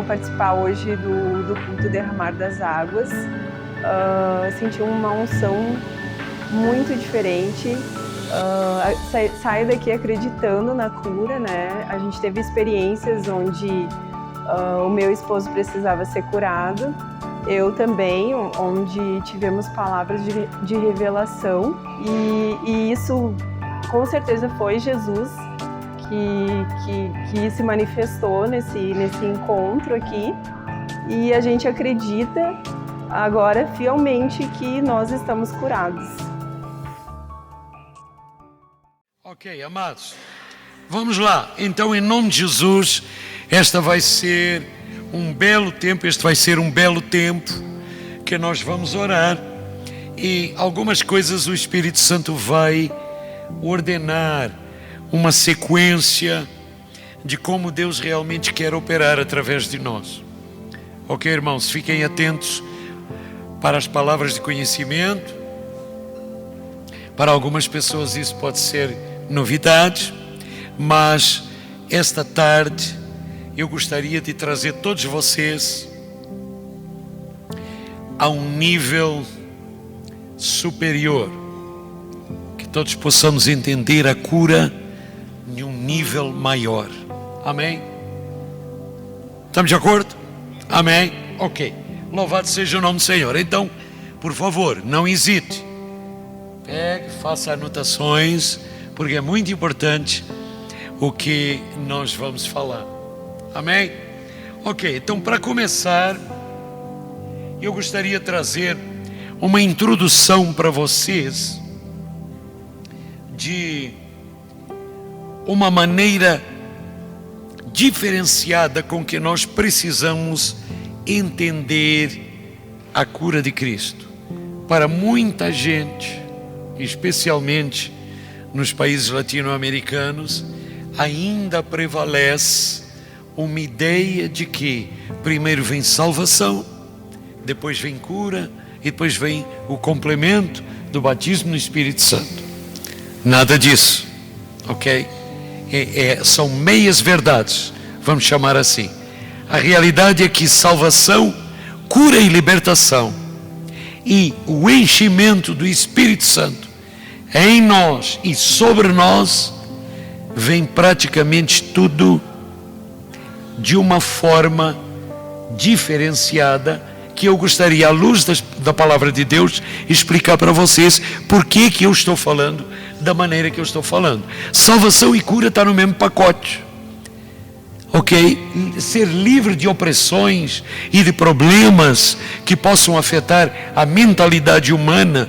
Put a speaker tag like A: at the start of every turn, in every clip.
A: participar hoje do culto Derramar das Águas. Senti uma unção muito diferente. Saio daqui acreditando na cura, né? A gente teve experiências onde o meu esposo precisava ser curado, eu também, onde tivemos palavras de revelação, e isso com certeza foi Jesus que se manifestou nesse encontro aqui, e a gente acredita agora fielmente que nós estamos curados.
B: Ok, amados, vamos lá. Então, em nome de Jesus, este vai ser um belo tempo que nós vamos orar, e algumas coisas o Espírito Santo vai ordenar, uma sequência de como Deus realmente quer operar através de nós. Ok, irmãos, fiquem atentos para as palavras de conhecimento. Para algumas pessoas isso pode ser novidade, mas esta tarde eu gostaria de trazer todos vocês a um nível superior, que todos possamos entender a cura em um nível maior. Amém? Estamos de acordo? Amém? Ok. Louvado seja o nome do Senhor. Então, por favor, não hesite. Pegue, faça anotações, porque é muito importante o que nós vamos falar. Amém? Ok, então para começar, eu gostaria de trazer uma introdução para vocês de uma maneira diferenciada com que nós precisamos entender a cura de Cristo. Para muita gente, especialmente nos países latino-americanos, ainda prevalece uma ideia de que primeiro vem salvação, depois vem cura e depois vem o complemento do batismo no Espírito Santo. Nada disso, ok? São meias verdades, vamos chamar assim. A realidade é que salvação, cura e libertação e o enchimento do Espírito Santo em nós e sobre nós vem praticamente tudo de uma forma diferenciada, que eu gostaria, à luz da palavra de Deus, explicar para vocês por que eu estou falando da maneira que eu estou falando. Salvação e cura está no mesmo pacote, ok? Ser livre de opressões e de problemas que possam afetar a mentalidade humana,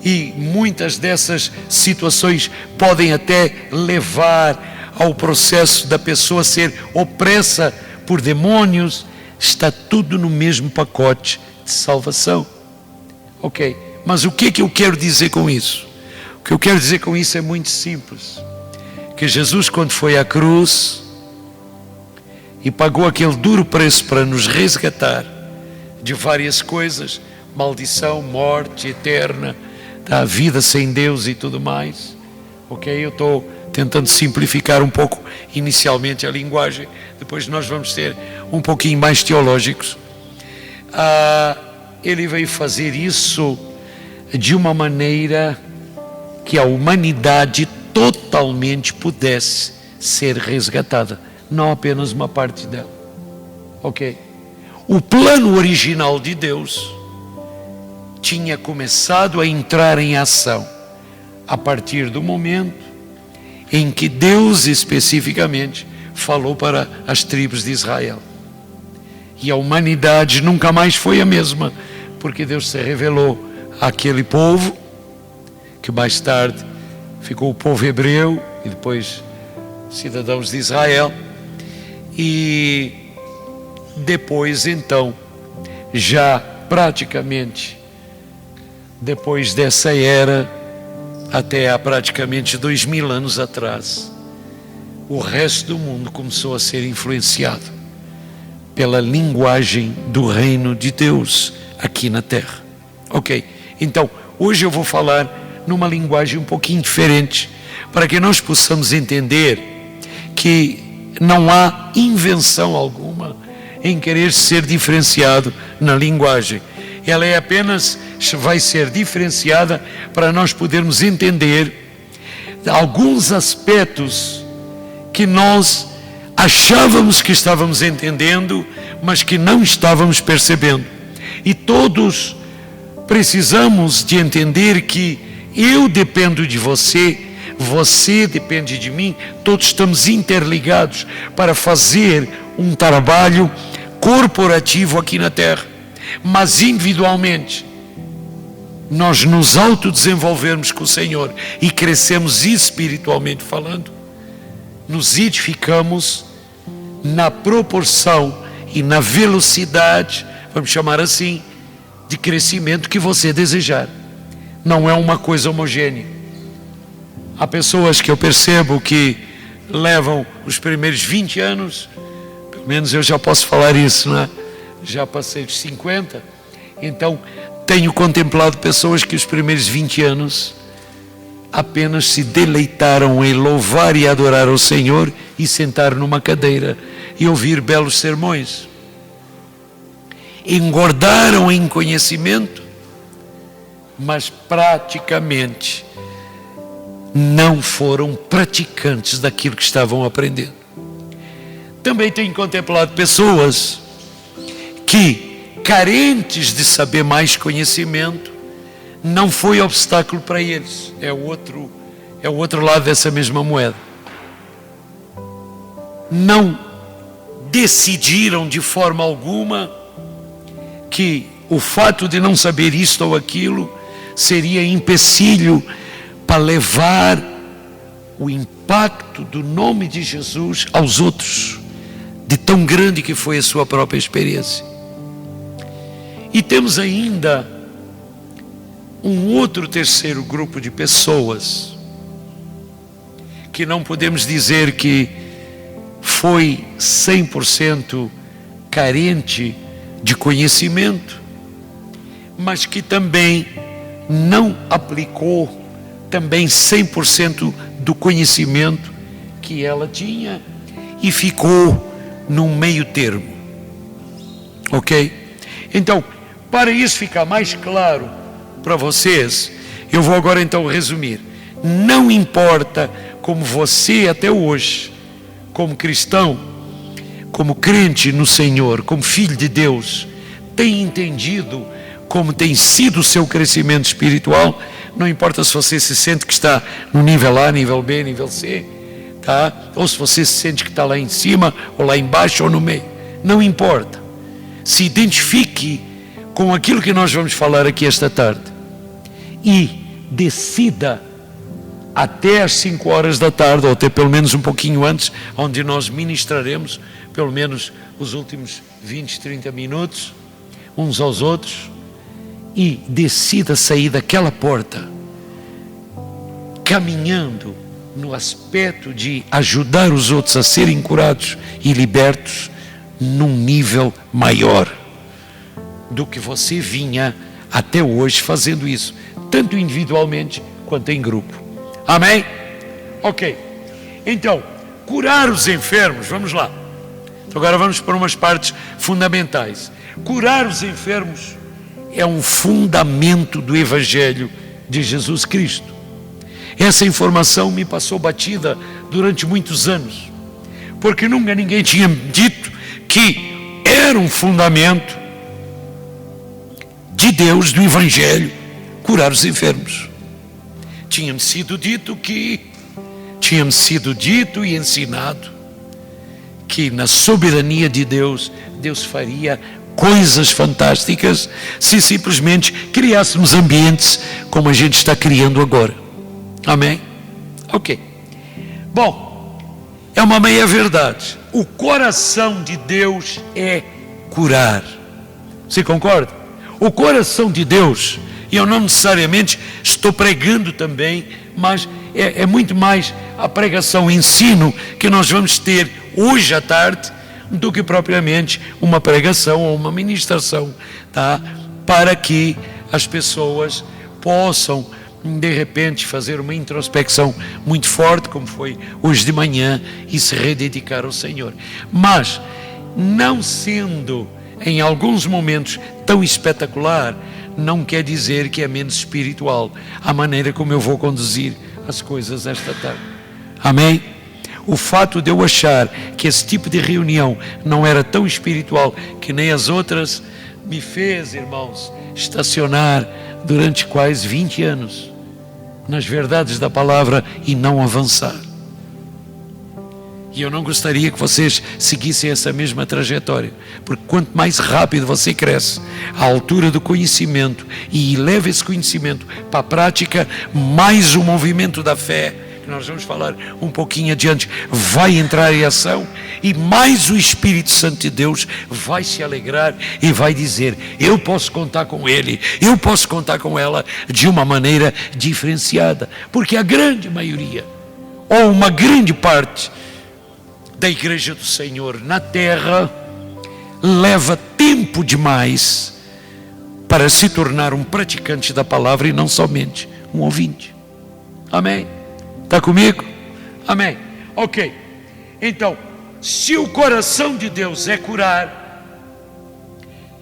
B: e muitas dessas situações podem até levar ao processo da pessoa ser opressa por demônios. Está tudo no mesmo pacote de salvação, ok? Mas o que eu quero dizer com isso? O que eu quero dizer com isso é muito simples, que Jesus, quando foi à cruz e pagou aquele duro preço para nos resgatar de várias coisas, maldição, morte eterna, da vida sem Deus e tudo mais, ok? Eu estou tentando simplificar um pouco inicialmente a linguagem, depois nós vamos ser um pouquinho mais teológicos. Ele veio fazer isso de uma maneira que a humanidade totalmente pudesse ser resgatada, não apenas uma parte dela, ok? O plano original de Deus tinha começado a entrar em ação a partir do momento em que Deus especificamente falou para as tribos de Israel. E a humanidade nunca mais foi a mesma, porque Deus se revelou àquele povo, que mais tarde ficou o povo hebreu e depois cidadãos de Israel. E depois então, já praticamente depois dessa era, até há praticamente 2000 anos atrás, o resto do mundo começou a ser influenciado pela linguagem do reino de Deus aqui na terra, ok? Então, hoje eu vou falar numa linguagem um pouquinho diferente, para que nós possamos entender que não há invenção alguma em querer ser diferenciado na linguagem. Ela é apenas, vai ser diferenciada para nós podermos entender alguns aspectos que nós achávamos que estávamos entendendo, mas que não estávamos percebendo. E todos precisamos de entender que eu dependo de você, você depende de mim, todos estamos interligados para fazer um trabalho corporativo aqui na Terra, mas individualmente nós nos autodesenvolvermos com o Senhor e crescemos espiritualmente falando, nos edificamos na proporção e na velocidade, vamos chamar assim, de crescimento que você desejar. Não é uma coisa homogênea. Há pessoas que eu percebo que levam os primeiros 20 anos, pelo menos eu já posso falar isso, né? Já passei de 50, então tenho contemplado pessoas que os primeiros 20 anos apenas se deleitaram em louvar e adorar ao Senhor e sentar numa cadeira e ouvir belos sermões. Engordaram em conhecimento, mas praticamente não foram praticantes daquilo que estavam aprendendo. Também tenho contemplado pessoas que, carentes de saber mais conhecimento, não foi obstáculo para eles. É o outro lado dessa mesma moeda. Não decidiram de forma alguma que o fato de não saber isto ou aquilo seria empecilho para levar o impacto do nome de Jesus aos outros, de tão grande que foi a sua própria experiência. E temos ainda um outro terceiro grupo de pessoas que não podemos dizer que foi 100% carente de conhecimento, mas que também não aplicou também 100% do conhecimento que ela tinha e ficou num meio termo. Ok? Então, para isso ficar mais claro para vocês, eu vou agora então resumir. Não importa como você até hoje, como cristão, como crente no Senhor, como filho de Deus, tem entendido como tem sido o seu crescimento espiritual. Não importa se você se sente que está no nível A, nível B, nível C, tá? Ou se você se sente que está lá em cima, ou lá embaixo, ou no meio. Não importa. Se identifique com aquilo que nós vamos falar aqui esta tarde e decida até às 5 horas da tarde, ou até pelo menos um pouquinho antes, onde nós ministraremos pelo menos os últimos 20, 30 minutos uns aos outros, e decida sair daquela porta caminhando no aspecto de ajudar os outros a serem curados e libertos num nível maior do que você vinha até hoje fazendo isso, tanto individualmente quanto em grupo. Amém? Ok. Então, curar os enfermos, vamos lá. Então agora vamos para umas partes fundamentais. Curar os enfermos é um fundamento do Evangelho de Jesus Cristo. Essa informação me passou batida durante muitos anos, porque nunca ninguém tinha dito que era um fundamento de Deus, do Evangelho, curar os enfermos. Tinha-me sido dito e ensinado que na soberania de Deus, Deus faria coisas fantásticas se simplesmente criássemos ambientes como a gente está criando agora. Amém? Ok. Bom, é uma meia verdade. O coração de Deus é curar. Você concorda? O coração de Deus, e eu não necessariamente estou pregando também, mas é muito mais a pregação, o ensino que nós vamos ter hoje à tarde, do que propriamente uma pregação ou uma ministração, tá? Para que as pessoas possam, de repente, fazer uma introspecção muito forte, como foi hoje de manhã, e se rededicar ao Senhor. Mas não sendo em alguns momentos tão espetacular, não quer dizer que é menos espiritual a maneira como eu vou conduzir as coisas esta tarde. Amém? O fato de eu achar que esse tipo de reunião não era tão espiritual que nem as outras, me fez, irmãos, estacionar durante quase 20 anos nas verdades da palavra e não avançar. E eu não gostaria que vocês seguissem essa mesma trajetória, porque quanto mais rápido você cresce à altura do conhecimento e leva esse conhecimento para a prática, mais o movimento da fé, que nós vamos falar um pouquinho adiante, vai entrar em ação, e mais o Espírito Santo de Deus vai se alegrar e vai dizer: eu posso contar com ele, eu posso contar com ela, de uma maneira diferenciada, porque a grande maioria, ou uma grande parte da igreja do Senhor na terra, leva tempo demais para se tornar um praticante da palavra e não somente um ouvinte. Amém? Está comigo? Amém. Ok. Então, se o coração de Deus é curar,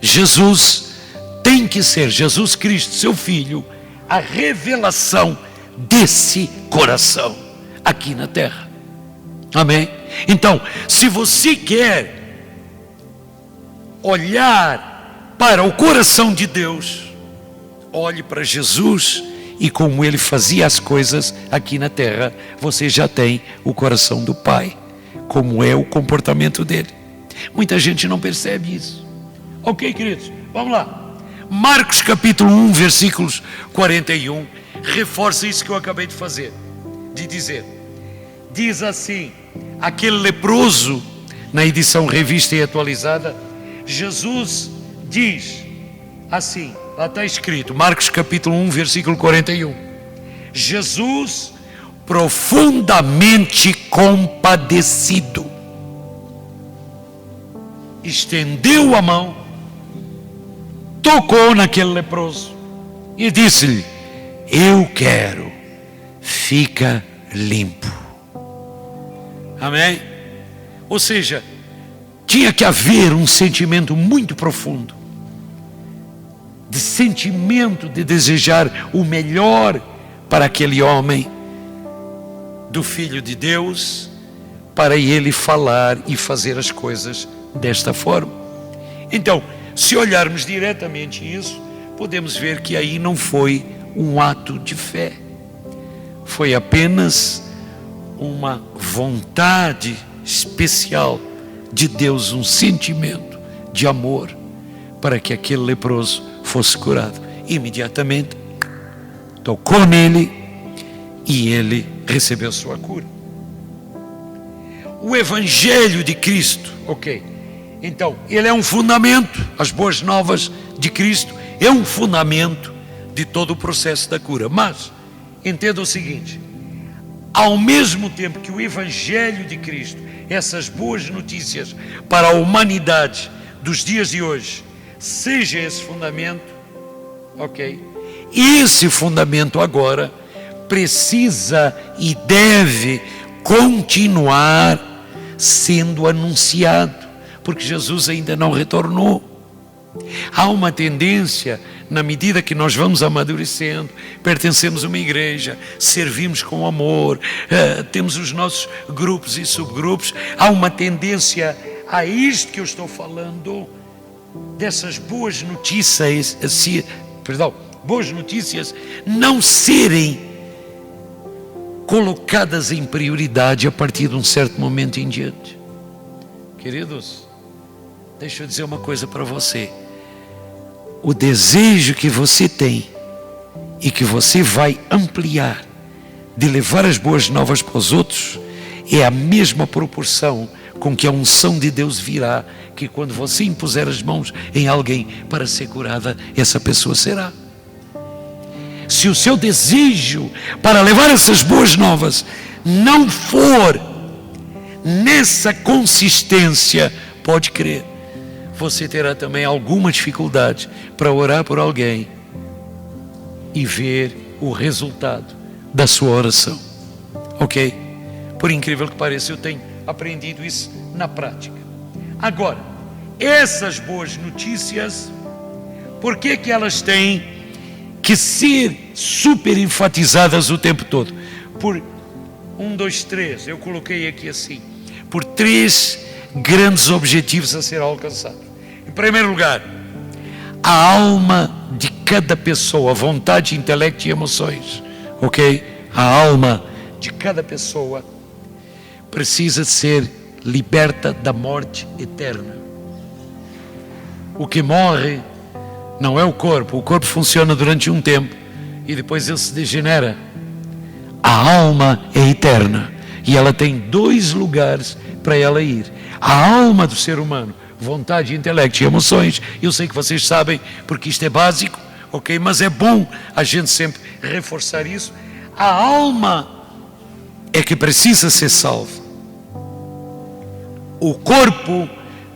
B: Jesus tem que ser, Jesus Cristo, seu Filho, a revelação desse coração aqui na terra. Amém? Então, se você quer olhar para o coração de Deus, olhe para Jesus e como ele fazia as coisas aqui na terra, você já tem o coração do Pai, como é o comportamento dele. Muita gente não percebe isso. Ok, queridos, vamos lá. Marcos capítulo 1, versículos 41, reforça isso que eu acabei de dizer. Diz assim: aquele leproso, na edição revista e atualizada, Jesus diz assim, lá está escrito, Marcos capítulo 1, versículo 41. Jesus, profundamente compadecido, estendeu a mão, tocou naquele leproso e disse-lhe: eu quero, fica limpo. Amém? Ou seja, tinha que haver um sentimento muito profundo, de sentimento de desejar o melhor para aquele homem, do Filho de Deus, para ele falar e fazer as coisas desta forma. Então, se olharmos diretamente isso, podemos ver que aí não foi um ato de fé, foi apenas uma vontade especial de Deus, um sentimento de amor para que aquele leproso fosse curado. Imediatamente tocou nele e ele recebeu sua cura. O Evangelho de Cristo, ok, então ele é um fundamento, as boas novas de Cristo é um fundamento de todo o processo da cura. Mas entenda o seguinte: ao mesmo tempo que o Evangelho de Cristo, essas boas notícias para a humanidade dos dias de hoje, seja esse fundamento, ok? Esse fundamento agora precisa e deve continuar sendo anunciado, porque Jesus ainda não retornou. Há uma tendência, na medida que nós vamos amadurecendo, pertencemos a uma igreja, servimos com amor, temos os nossos grupos e subgrupos, há uma tendência a isto que eu estou falando, dessas boas notícias, boas notícias não serem colocadas em prioridade a partir de um certo momento em diante. Queridos, deixa eu dizer uma coisa para você. O desejo que você tem e que você vai ampliar de levar as boas novas para os outros é a mesma proporção com que a unção de Deus virá, que quando você impuser as mãos em alguém para ser curada, essa pessoa será. Se o seu desejo para levar essas boas novas não for nessa consistência, pode crer, você terá também alguma dificuldade para orar por alguém e ver o resultado da sua oração. Ok? Por incrível que pareça, eu tenho aprendido isso na prática. Agora, essas boas notícias, por que que elas têm que ser super enfatizadas o tempo todo? Por 1, 2, 3, eu coloquei aqui assim, por 3 grandes objetivos a ser alcançados. Em primeiro lugar, a alma de cada pessoa, vontade, intelecto e emoções, ok? A alma de cada pessoa precisa ser liberta da morte eterna. O que morre não é o corpo funciona durante um tempo e depois ele se degenera. A alma é eterna e ela tem 2 lugares para ela ir. A alma do ser humano, vontade, intelecto e emoções, eu sei que vocês sabem porque isto é básico, ok? Mas é bom a gente sempre reforçar isso. A alma é que precisa ser salva. O corpo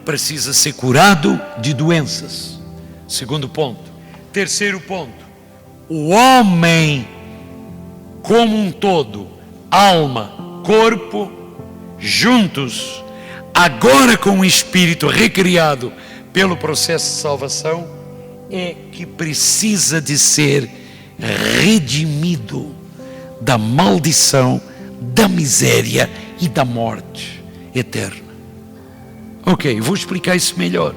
B: precisa ser curado de doenças. Segundo ponto. Terceiro ponto. O homem como um todo, alma, corpo, juntos, agora com o espírito recriado pelo processo de salvação, é que precisa de ser redimido da maldição, da miséria e da morte eterna. Ok, vou explicar isso melhor,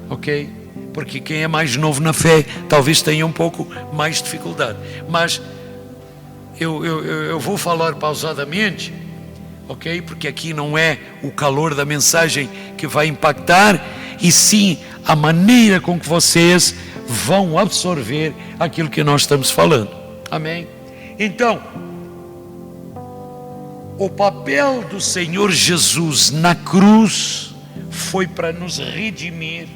B: ok? Porque quem é mais novo na fé talvez tenha um pouco mais de dificuldade, mas eu vou falar pausadamente, ok? Porque aqui não é o calor da mensagem que vai impactar, e sim a maneira com que vocês vão absorver aquilo que nós estamos falando, amém? Então, o papel do Senhor Jesus na cruz foi para nos redimir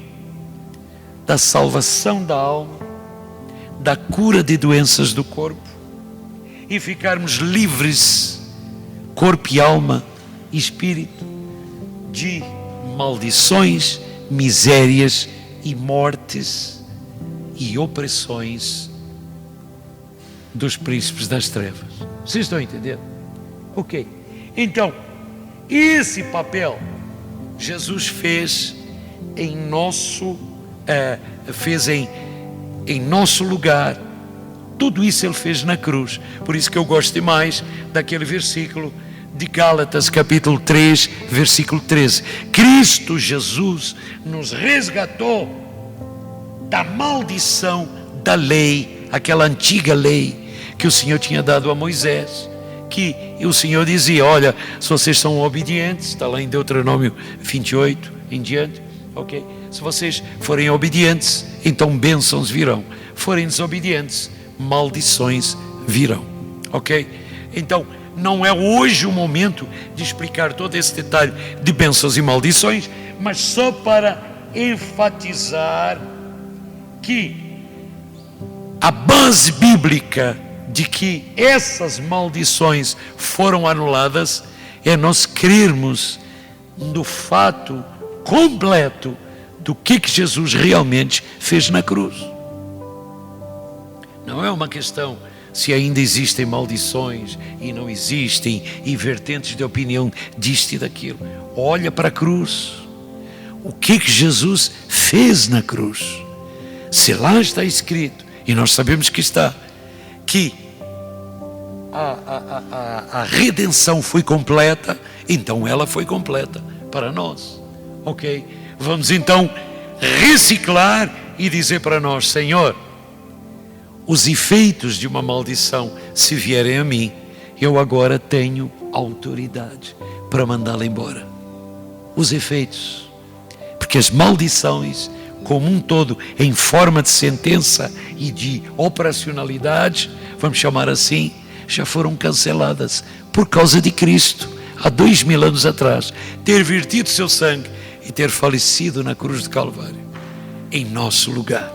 B: da salvação da alma, da cura de doenças do corpo e ficarmos livres, corpo e alma e espírito, de maldições, misérias e mortes e opressões dos príncipes das trevas. Vocês estão entendendo? Ok. Então, esse papel Jesus fez em nosso lugar. Tudo isso ele fez na cruz. Por isso que eu gosto demais daquele versículo de Gálatas capítulo 3, versículo 13. Cristo Jesus nos resgatou da maldição da lei, aquela antiga lei que o Senhor tinha dado a Moisés, que o Senhor dizia, olha, se vocês são obedientes, está lá em Deuteronômio 28 em diante, ok? Se vocês forem obedientes, então bênçãos virão. Forem desobedientes, maldições virão, ok? Então, não é hoje o momento de explicar todo esse detalhe de bênçãos e maldições, mas só para enfatizar que a base bíblica de que essas maldições foram anuladas é nós crermos no fato completo do que Jesus realmente fez na cruz. Não é uma questão se ainda existem maldições e não existem, e vertentes de opinião disto e daquilo. Olha para a cruz. O que Jesus fez na cruz? Se lá está escrito, e nós sabemos que está, que a redenção foi completa, então ela foi completa para nós, ok? Vamos então reciclar e dizer para nós, Senhor, os efeitos de uma maldição, se vierem a mim, eu agora tenho autoridade para mandá-la embora. Os efeitos, porque as maldições como um todo, em forma de sentença e de operacionalidade, vamos chamar assim, já foram canceladas por causa de Cristo, há 2000 anos atrás, ter vertido seu sangue e ter falecido na cruz de Calvário, em nosso lugar.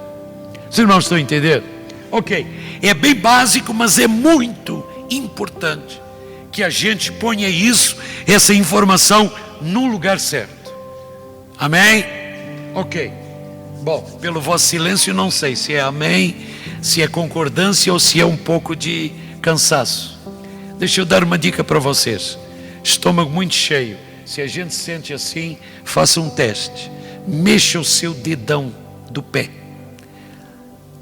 B: Os irmãos estão entendendo? Ok, é bem básico, mas é muito importante que a gente ponha isso, essa informação, no lugar certo. Amém? Ok. Bom, pelo vosso silêncio não sei se é amém, se é concordância ou se é um pouco de cansaço. Deixa eu dar uma dica para vocês. Estômago muito cheio, Se a gente sente assim, faça um teste. Mexa o seu dedão do pé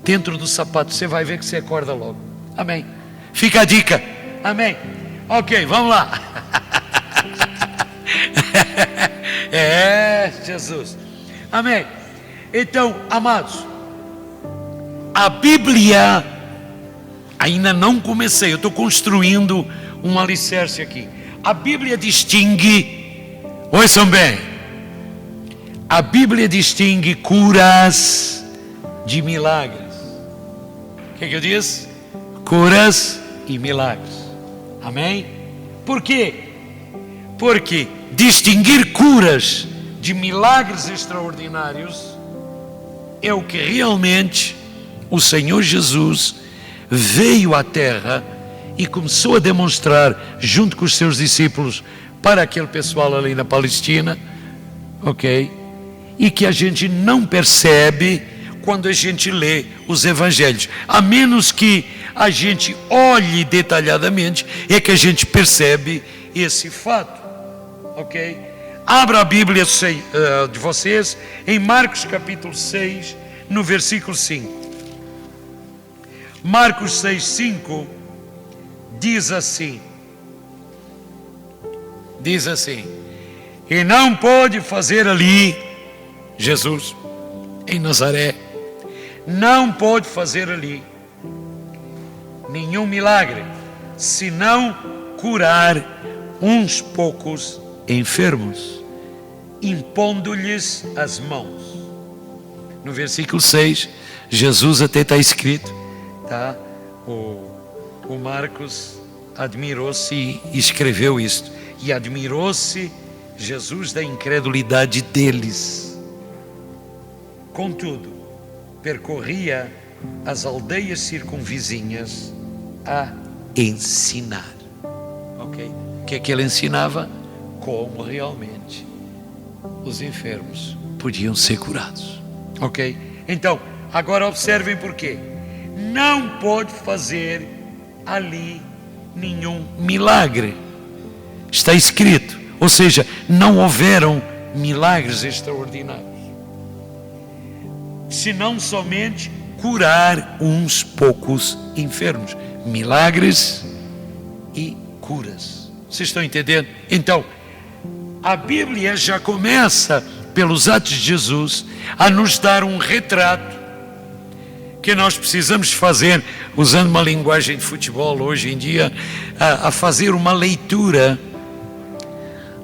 B: dentro do sapato, você vai ver que você acorda logo. Amém. Fica a dica. Amém. Ok, vamos lá. Jesus. Amém. Então, amados, a Bíblia, ainda não comecei, eu estou construindo um alicerce aqui. A Bíblia distingue, ouçam bem, a Bíblia distingue curas de milagres. O que eu disse? Curas e milagres. Amém? Por quê? Porque distinguir curas de milagres extraordinários é o que realmente o Senhor Jesus veio à terra e começou a demonstrar junto com os seus discípulos para aquele pessoal ali na Palestina, ok? E que a gente não percebe quando a gente lê os evangelhos, a menos que a gente olhe detalhadamente, é que a gente percebe esse fato, ok? Abra a Bíblia de vocês em Marcos capítulo 6, no versículo 5. Marcos 6, 5 diz assim, e não pôde fazer ali, Jesus, em Nazaré, não pôde fazer ali nenhum milagre, senão curar uns poucos enfermos, impondo-lhes as mãos. No versículo 6, Jesus até está escrito, tá? O Marcos admirou-se e escreveu isto, e admirou-se Jesus da incredulidade deles. Contudo, percorria as aldeias circunvizinhas a ensinar. Ok? O que é que ele ensinava? Como realmente os enfermos podiam ser curados. Ok? Então, agora observem porquê. Não pode fazer ali nenhum milagre. Está escrito. Ou seja, não houveram milagres extraordinários, senão somente curar uns poucos enfermos. Milagres e curas. Vocês estão entendendo? Então, a Bíblia já começa, pelos atos de Jesus, a nos dar um retrato que nós precisamos fazer, usando uma linguagem de futebol hoje em dia, a fazer uma leitura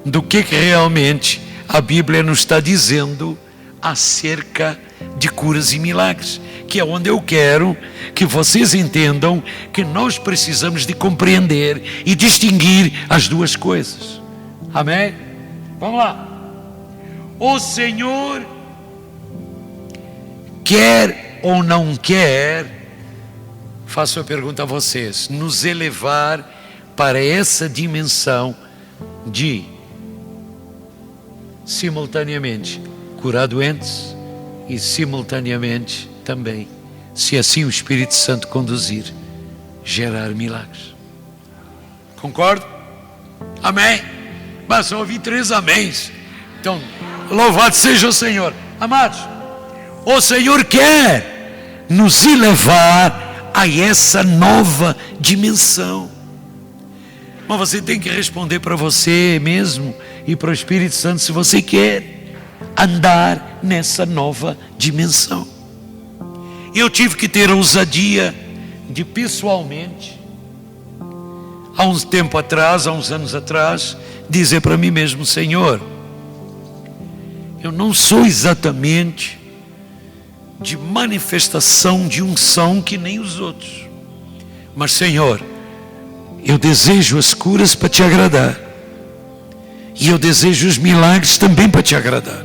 B: do que realmente a Bíblia nos está dizendo acerca de curas e milagres, que é onde eu quero que vocês entendam que nós precisamos de compreender e distinguir as duas coisas. Amém? Vamos lá. O Senhor quer ou não quer, faço a pergunta a vocês, nos elevar para essa dimensão de simultaneamente curar doentes e simultaneamente também, se assim o Espírito Santo conduzir, gerar milagres. Concordo? Amém? Mas só ouvi 3 améns. Então, louvado seja o Senhor. Amados, o Senhor quer nos elevar a essa nova dimensão. Mas você tem que responder para você mesmo e para o Espírito Santo se você quer andar nessa nova dimensão. Eu tive que ter a ousadia de pessoalmente, há uns tempo atrás, há uns anos atrás, dizer para mim mesmo: Senhor, eu não sou exatamente de manifestação de unção que nem os outros, mas Senhor, eu desejo as curas para te agradar, e eu desejo os milagres também para te agradar,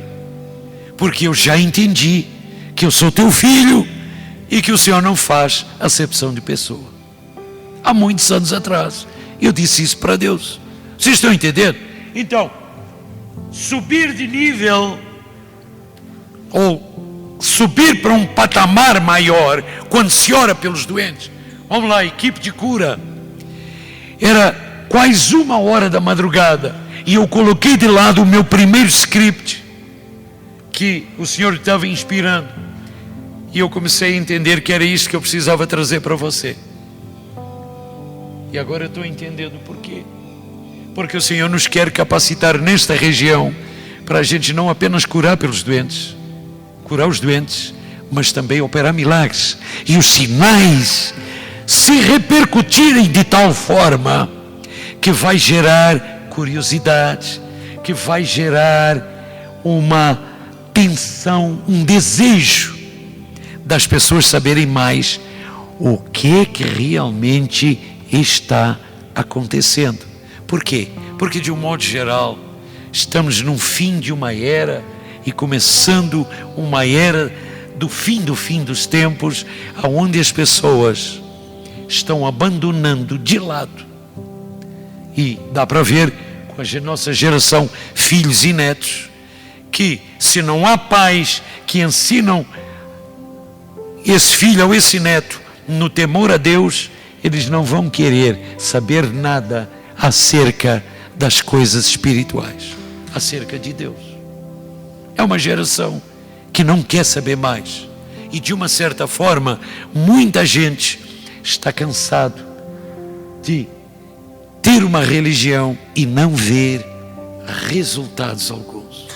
B: porque eu já entendi que eu sou teu filho e que o Senhor não faz acepção de pessoa. Há muitos anos atrás eu disse isso para Deus. Vocês estão entendendo? Então, subir de nível ou subir para um patamar maior quando se ora pelos doentes. Vamos lá, equipe de cura. Era quase 1h da madrugada. e eu coloquei de lado o meu primeiro script que o Senhor estava inspirando, e eu comecei a entender que era isso que eu precisava trazer para você. E agora eu estou entendendo por quê. Porque o Senhor nos quer capacitar nesta região para a gente não apenas curar os doentes, mas também operar milagres, e os sinais se repercutirem de tal forma que vai gerar curiosidade, que vai gerar uma tensão, um desejo das pessoas saberem mais o que realmente está acontecendo. Por quê? Porque de um modo geral estamos no fim de uma era e começando uma era do fim dos tempos, onde as pessoas estão abandonando de lado, e dá para ver com a nossa geração, filhos e netos, que se não há pais que ensinam esse filho ou esse neto no temor a Deus, eles não vão querer saber nada acerca das coisas espirituais, acerca de Deus. É uma geração que não quer saber mais, e de uma certa forma muita gente está cansado de ter uma religião e não ver resultados alguns.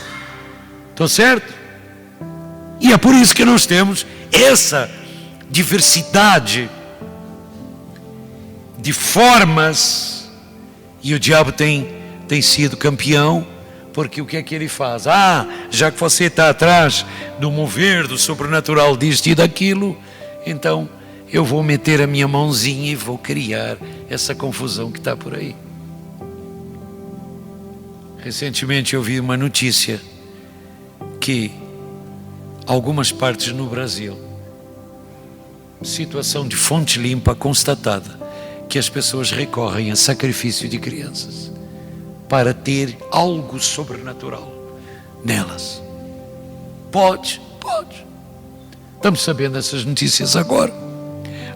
B: Estou certo? E é por isso que nós temos essa diversidade de formas, e o diabo tem sido campeão, porque o que é que ele faz? Já que você está atrás do mover, do sobrenatural, disto e daquilo, então eu vou meter a minha mãozinha e vou criar essa confusão que está por aí. Recentemente eu vi uma notícia que algumas partes no Brasil, situação de fonte limpa constatada, que as pessoas recorrem a sacrifício de crianças para ter algo sobrenatural nelas. Pode. Estamos sabendo essas notícias agora.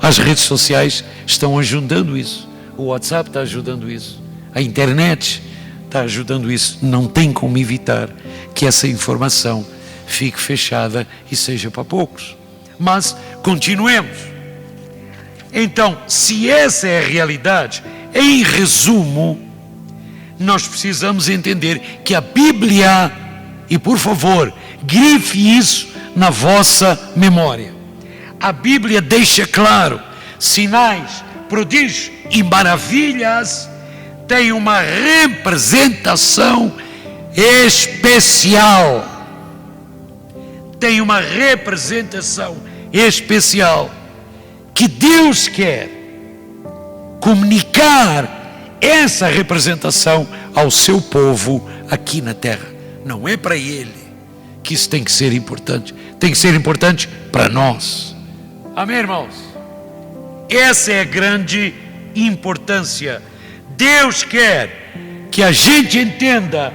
B: As redes sociais estão ajudando isso. O WhatsApp está ajudando isso. A internet está ajudando isso. Não tem como evitar que essa informação fique fechada e seja para poucos. Mas continuemos. Então, se essa é a realidade, em resumo, nós precisamos entender que a Bíblia, e por favor, grife isso na vossa memória. A Bíblia deixa claro, sinais, prodígios e maravilhas têm uma representação especial. Tem uma representação especial que Deus quer comunicar essa representação ao seu povo aqui na terra. Não é para ele que isso tem que ser importante, tem que ser importante para nós. Amém, irmãos? Essa é a grande importância. Deus quer que a gente entenda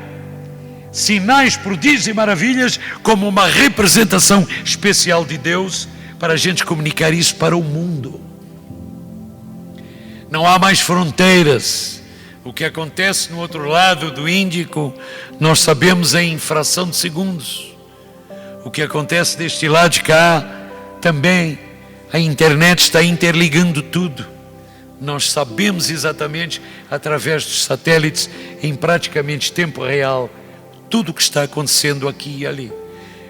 B: sinais, prodígios e maravilhas como uma representação especial de Deus, para a gente comunicar isso para o mundo. Não há mais fronteiras. O que acontece no outro lado do Índico, nós sabemos em fração de segundos. O que acontece deste lado de cá, também. A internet está interligando tudo. Nós sabemos exatamente, através dos satélites, em praticamente tempo real, tudo o que está acontecendo aqui e ali.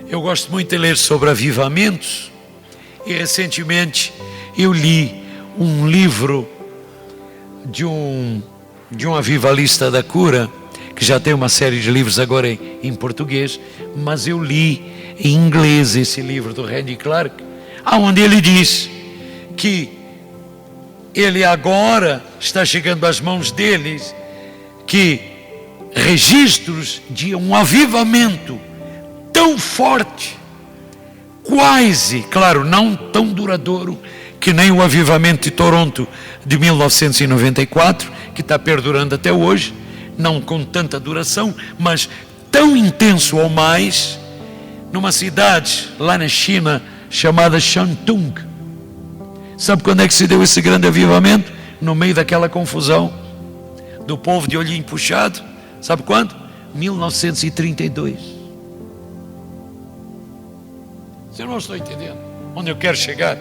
B: Eu gosto muito de ler sobre avivamentos, e recentemente eu li um livro de um avivalista da cura, que já tem uma série de livros agora em português, mas eu li em inglês esse livro do Randy Clark, onde ele diz que ele agora está chegando às mãos deles que registros de um avivamento tão forte, quase, claro, não tão duradouro que nem o avivamento de Toronto de 1994, que está perdurando até hoje, não com tanta duração, mas tão intenso ou mais, numa cidade lá na China chamada Shantung. Sabe quando é que se deu esse grande avivamento? No meio daquela confusão do povo de olhinho puxado, Sabe quando? 1932. Você não está entendendo onde eu quero chegar?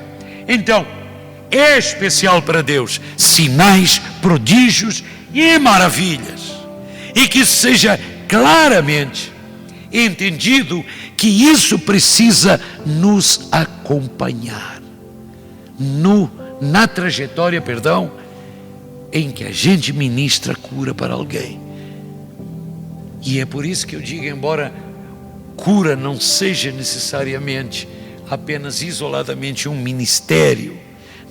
B: Então, é especial para Deus sinais, prodígios e maravilhas, e que seja claramente entendido que isso precisa nos acompanhar na trajetória, em que a gente ministra cura para alguém. E é por isso que eu digo, embora cura não seja necessariamente apenas isoladamente um ministério,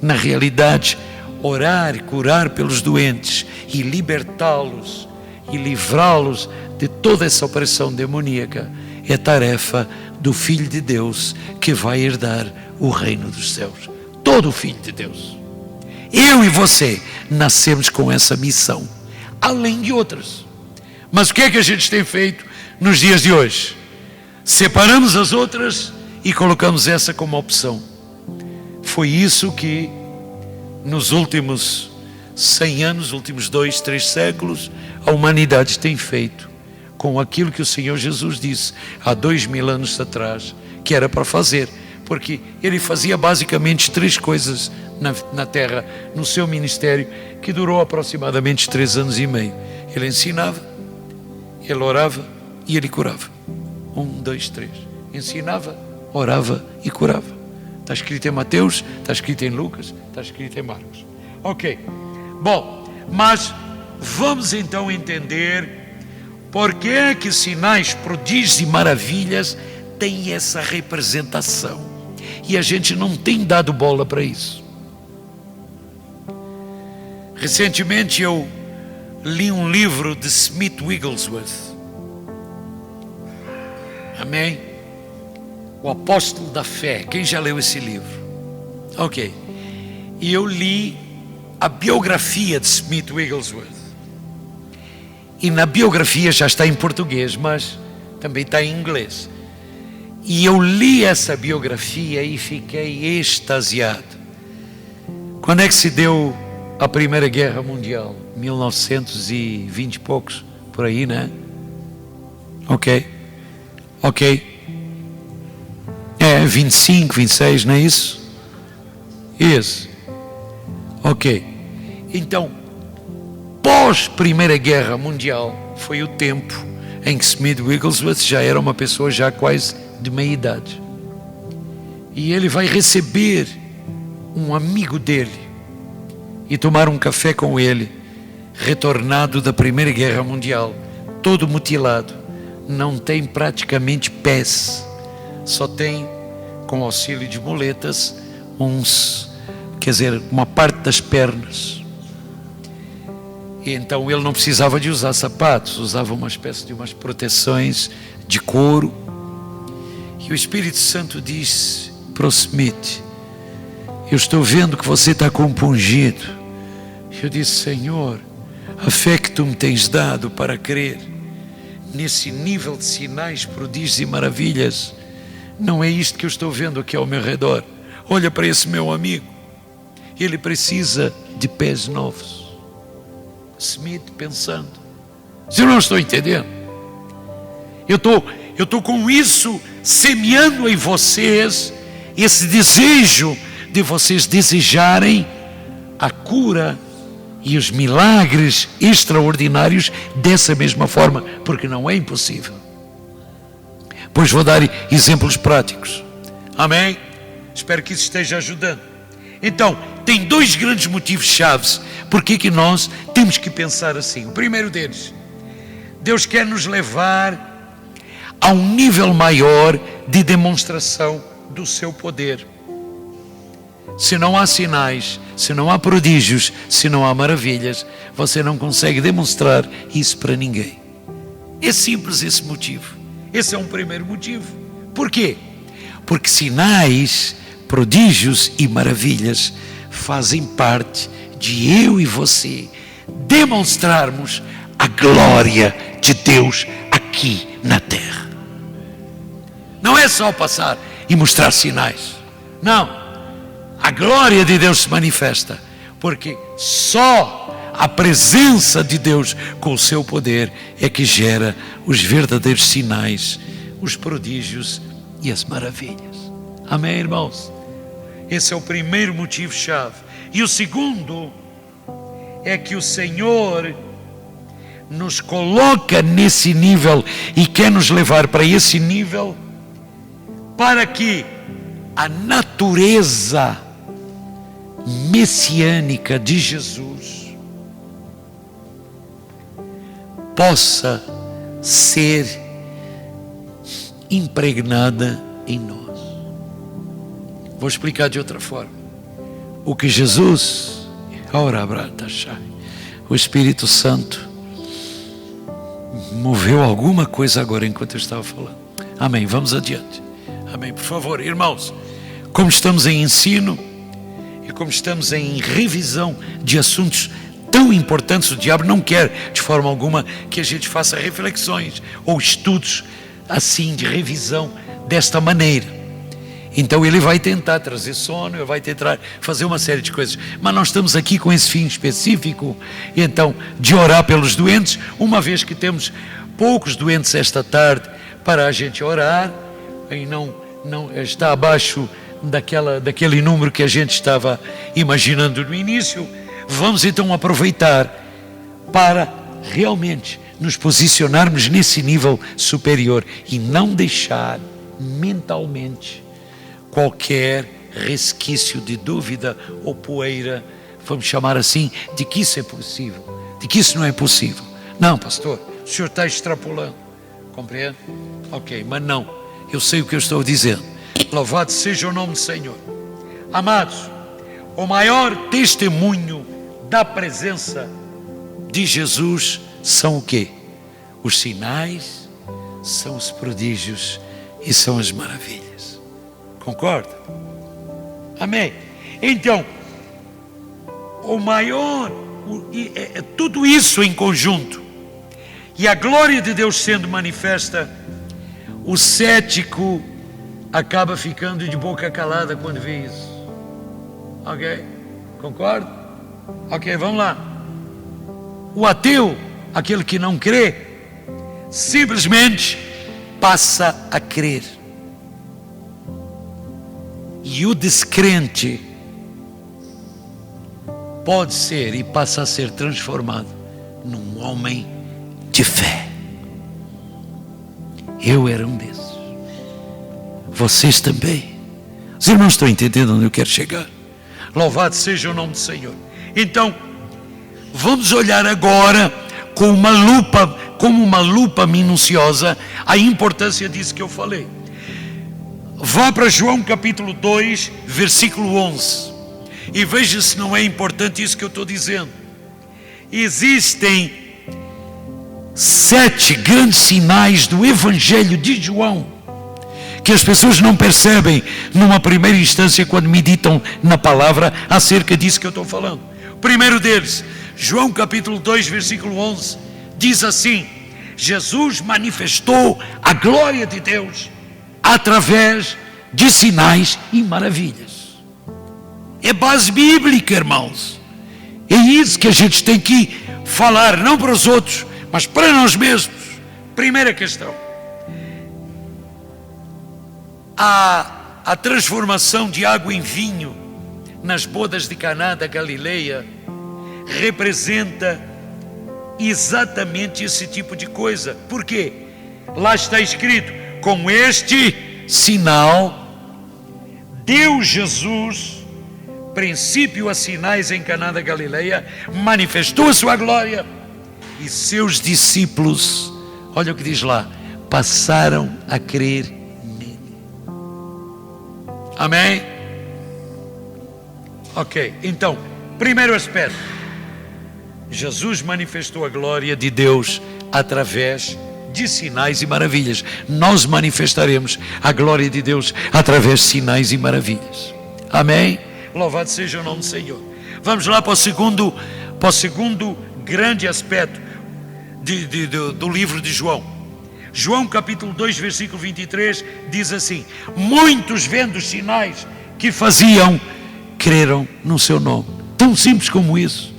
B: na realidade, orar e curar pelos doentes e libertá-los e livrá-los de toda essa opressão demoníaca é tarefa do Filho de Deus, que vai herdar o reino dos céus. Todo Filho de Deus. Eu e você nascemos com essa missão, além de outras. Mas o que é que a gente tem feito nos dias de hoje? Separamos as outras e colocamos essa como opção. Foi isso que nos últimos 100 anos, últimos 2, 3 séculos, a humanidade tem feito com aquilo que o Senhor Jesus disse há 2000 anos atrás que era para fazer, porque ele fazia basicamente 3 coisas na terra, no seu ministério, que durou aproximadamente 3 anos e meio. Ele ensinava, ele orava e ele curava. 1, 2, 3. Ensinava, orava e curava. Está escrito em Mateus, está escrito em Lucas, está escrito em Marcos. Ok, bom, mas vamos então entender por que é que sinais, prodígios e maravilhas têm essa representação. E a gente não tem dado bola para isso. Recentemente eu li um livro de Smith Wigglesworth. Amém? O Apóstolo da Fé. Quem já leu esse livro? Ok. E eu li a biografia de Smith Wigglesworth. E na biografia já está em português, mas também está em inglês. E eu li essa biografia e fiquei extasiado. Quando é que se deu a Primeira Guerra Mundial? 1920 e poucos, por aí, né? Ok. 25, 26, não é isso? Isso. Ok. Então, pós Primeira Guerra Mundial, foi o tempo em que Smith Wigglesworth já era uma pessoa já quase de meia idade. E ele vai receber um amigo dele e tomar um café com ele, retornado da Primeira Guerra Mundial, todo mutilado, não tem praticamente pés, só tem, com auxílio de muletas, uma parte das pernas. E então ele não precisava de usar sapatos, usava uma espécie de umas proteções de couro. E o Espírito Santo disse para o Smith: eu estou vendo que você está compungido. Eu disse: Senhor, a fé que tu me tens dado para crer nesse nível de sinais, prodígios e maravilhas, não é isto que eu estou vendo aqui ao meu redor. Olha para esse meu amigo, ele precisa de pés novos. Smith pensando: eu não estou entendendo. Eu estou com isso semeando em vocês esse desejo de vocês desejarem a cura e os milagres extraordinários dessa mesma forma, porque não é impossível. Pois vou dar exemplos práticos. Amém? Espero que isso esteja ajudando. Então, tem 2 grandes motivos chaves porque que nós temos que pensar assim. O primeiro deles: Deus quer nos levar a um nível maior de demonstração do seu poder. Se não há sinais, se não há prodígios, se não há maravilhas, você não consegue demonstrar isso para ninguém. É simples esse motivo. Esse é um primeiro motivo. Por quê? Porque sinais, prodígios e maravilhas fazem parte de eu e você demonstrarmos a glória de Deus aqui na terra. Não é só passar e mostrar sinais. Não. A glória de Deus se manifesta porque só a presença de Deus com o seu poder é que gera os verdadeiros sinais, os prodígios e as maravilhas. Amém, irmãos? Esse é o primeiro motivo-chave. E o segundo é que o Senhor nos coloca nesse nível e quer nos levar para esse nível para que a natureza messiânica de Jesus possa ser impregnada em nós. Vou explicar de outra forma. O que Jesus, o Espírito Santo, moveu alguma coisa agora enquanto eu estava falando. Amém, vamos adiante. Amém, por favor, irmãos, como estamos em ensino e como estamos em revisão de assuntos tão importantes, o diabo não quer de forma alguma que a gente faça reflexões ou estudos assim de revisão desta maneira. Então ele vai tentar trazer sono, ele vai tentar fazer uma série de coisas, mas nós estamos aqui com esse fim específico, então, de orar pelos doentes, uma vez que temos poucos doentes esta tarde para a gente orar, e não está abaixo daquele número que a gente estava imaginando no início. Vamos então aproveitar para realmente nos posicionarmos nesse nível superior e não deixar mentalmente qualquer resquício de dúvida ou poeira, vamos chamar assim, de que isso é possível, de que isso não é possível. Não, pastor, o senhor está extrapolando, compreende? Ok, mas não, eu sei o que eu estou dizendo. Louvado seja o nome do Senhor. Amados, o maior testemunho da presença de Jesus são o quê? Os sinais, são os prodígios e são as maravilhas. Concorda? Amém? Então, o maior, tudo isso em conjunto, e a glória de Deus sendo manifesta, o cético acaba ficando de boca calada quando vê isso. Ok? Concorda? Ok, vamos lá. O ateu, aquele que não crê, simplesmente passa a crer. E o descrente pode ser e passa a ser transformado num homem de fé. Eu era um desses. Vocês também. Os irmãos estão entendendo onde eu quero chegar? Louvado seja o nome do Senhor. Então, vamos olhar agora com uma lupa, como uma lupa minuciosa, a importância disso que eu falei. Vá para João capítulo 2, versículo 11, e veja se não é importante isso que eu estou dizendo. Existem 7 grandes sinais do Evangelho de João, que as pessoas não percebem numa primeira instância quando meditam na palavra acerca disso que eu estou falando. O primeiro deles, João capítulo 2, versículo 11, diz assim: Jesus manifestou a glória de Deus através de sinais e maravilhas. É base bíblica, irmãos. É isso que a gente tem que falar, não para os outros, mas para nós mesmos. Primeira questão: a transformação de água em vinho nas bodas de Caná da Galileia representa exatamente esse tipo de coisa. Por quê? Lá está escrito: com este sinal deu Jesus princípio a sinais em Caná da Galileia, manifestou a sua glória, e seus discípulos, olha o que diz lá, passaram a crer nele. Amém? Ok, então, primeiro aspecto: Jesus manifestou a glória de Deus através de sinais e maravilhas. Nós manifestaremos a glória de Deus através de sinais e maravilhas. Amém? Louvado seja o nome do Senhor. Vamos lá para o segundo grande aspecto do livro de João. João capítulo 2, versículo 23 diz assim: muitos vendo os sinais que faziam, creram no seu nome. Tão simples como isso.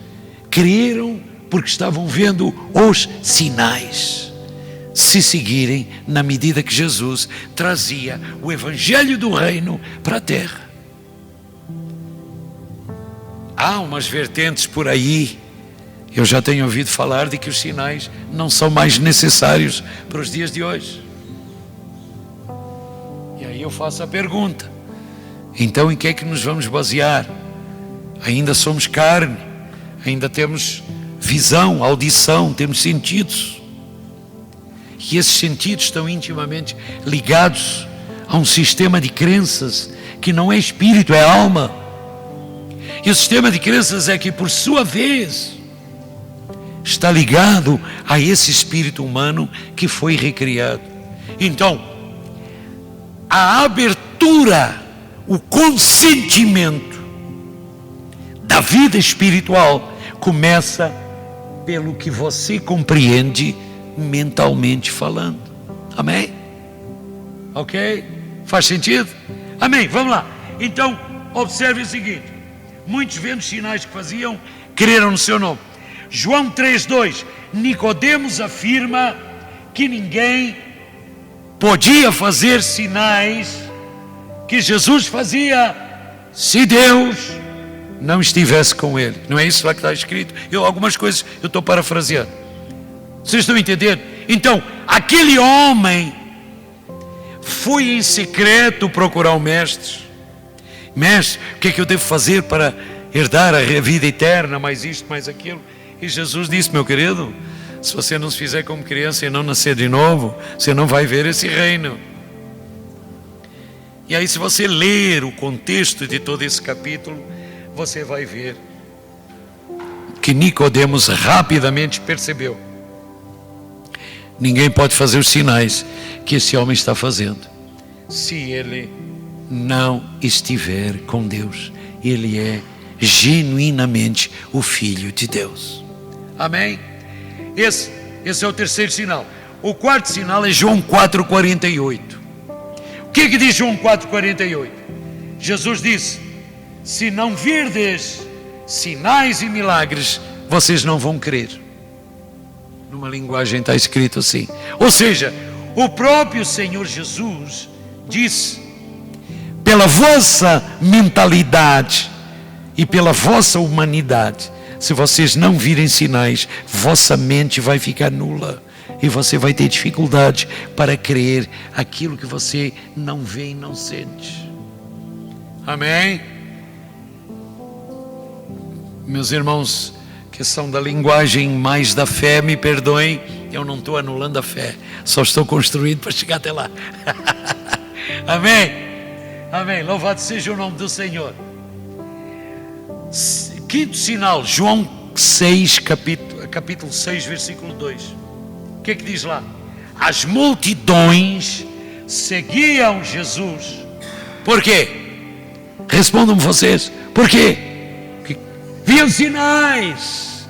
B: creram porque estavam vendo os sinais. Se seguirem na medida que Jesus trazia o evangelho do reino para a terra. Há umas vertentes por aí, eu já tenho ouvido falar de que os sinais não são mais necessários para os dias de hoje. E aí eu faço a pergunta, então em que é que nos vamos basear? Ainda somos carne, ainda temos visão, audição, temos sentidos. E esses sentidos estão intimamente ligados a um sistema de crenças que não é espírito, é alma. E o sistema de crenças é que, por sua vez, está ligado a esse espírito humano que foi recriado. Então, a abertura, o consentimento da vida espiritual começa pelo que você compreende mentalmente falando. Amém? Ok? Faz sentido? Amém, vamos lá. Então, observe o seguinte: muitos vendo os sinais que faziam, creram no seu nome. João 3,2, Nicodemos afirma que ninguém podia fazer sinais que Jesus fazia se Deus não estivesse com ele. Não é isso lá que está escrito? Algumas coisas eu estou parafraseando. Vocês estão entendendo? Então, aquele homem foi em secreto procurar o mestre. Mestre, o que é que eu devo fazer para herdar a vida eterna, mais isto, mais aquilo? E Jesus disse: meu querido, se você não se fizer como criança e não nascer de novo, você não vai ver esse reino. E aí, se você ler o contexto de todo esse capítulo, você vai ver que Nicodemos rapidamente percebeu: ninguém pode fazer os sinais que esse homem está fazendo se ele não estiver com Deus. Ele é genuinamente o Filho de Deus. Amém? Esse é o terceiro sinal. O quarto sinal é João 4,48. O que diz João 4,48? Jesus disse: se não virdes sinais e milagres, vocês não vão crer. Numa linguagem está escrito assim. Ou seja, o próprio Senhor Jesus disse: pela vossa mentalidade e pela vossa humanidade, se vocês não virem sinais, vossa mente vai ficar nula e você vai ter dificuldade para crer aquilo que você não vê e não sente. Amém? Meus irmãos que são da linguagem mais da fé, me perdoem, eu não estou anulando a fé, só estou construindo para chegar até lá. Amém? Amém, louvado seja o nome do Senhor. Quinto sinal, João 6, capítulo 6, versículo 2. O que diz lá? As multidões seguiam Jesus. Por quê? Respondam vocês. Por quê? Porque viam sinais.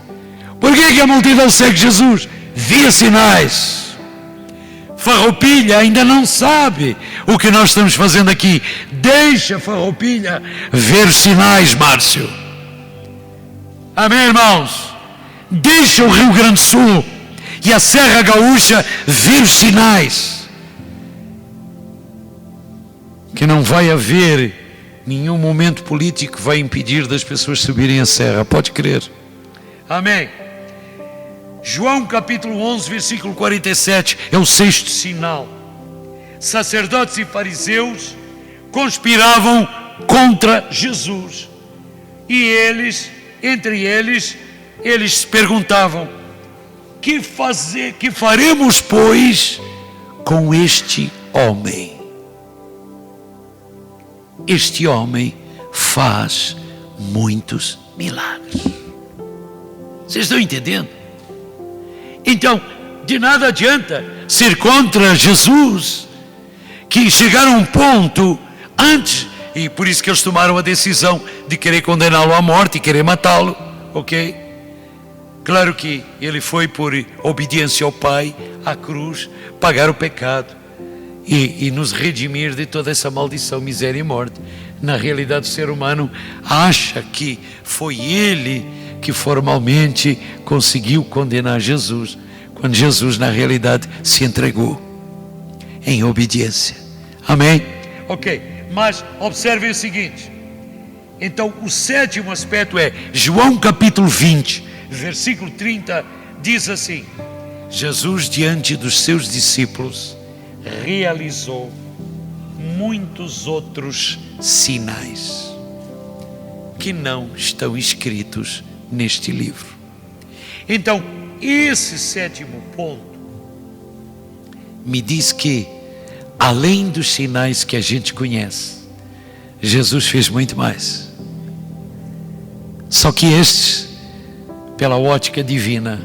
B: Por que a multidão segue Jesus? Via sinais. Farroupilha ainda não sabe o que nós estamos fazendo aqui. Deixa Farroupilha ver sinais, Márcio. Amém, irmãos? Deixa o Rio Grande do Sul e a Serra Gaúcha ver os sinais. Que não vai haver nenhum momento político que vai impedir das pessoas subirem a serra. Pode crer. Amém. João capítulo 11, versículo 47, é o sexto sinal. Sacerdotes e fariseus conspiravam contra Jesus. E entre eles perguntavam: que faremos, pois, com este homem? Este homem faz muitos milagres. Vocês estão entendendo? Então, de nada adianta ser contra Jesus, que chegaram a um ponto antes, e por isso que eles tomaram a decisão de querer condená-lo à morte e querer matá-lo, ok? Claro que ele foi por obediência ao Pai, à cruz, pagar o pecado e nos redimir de toda essa maldição, miséria e morte. Na realidade, o ser humano acha que foi ele que formalmente conseguiu condenar Jesus, quando Jesus, na realidade, se entregou em obediência. Amém? Ok, mas observe o seguinte. Então, o sétimo aspecto é João capítulo 20, versículo 30, diz assim: Jesus, diante dos seus discípulos, realizou muitos outros sinais que não estão escritos neste livro. Então, esse sétimo ponto me diz que, além dos sinais que a gente conhece, Jesus fez muito mais. Só que estes, pela ótica divina,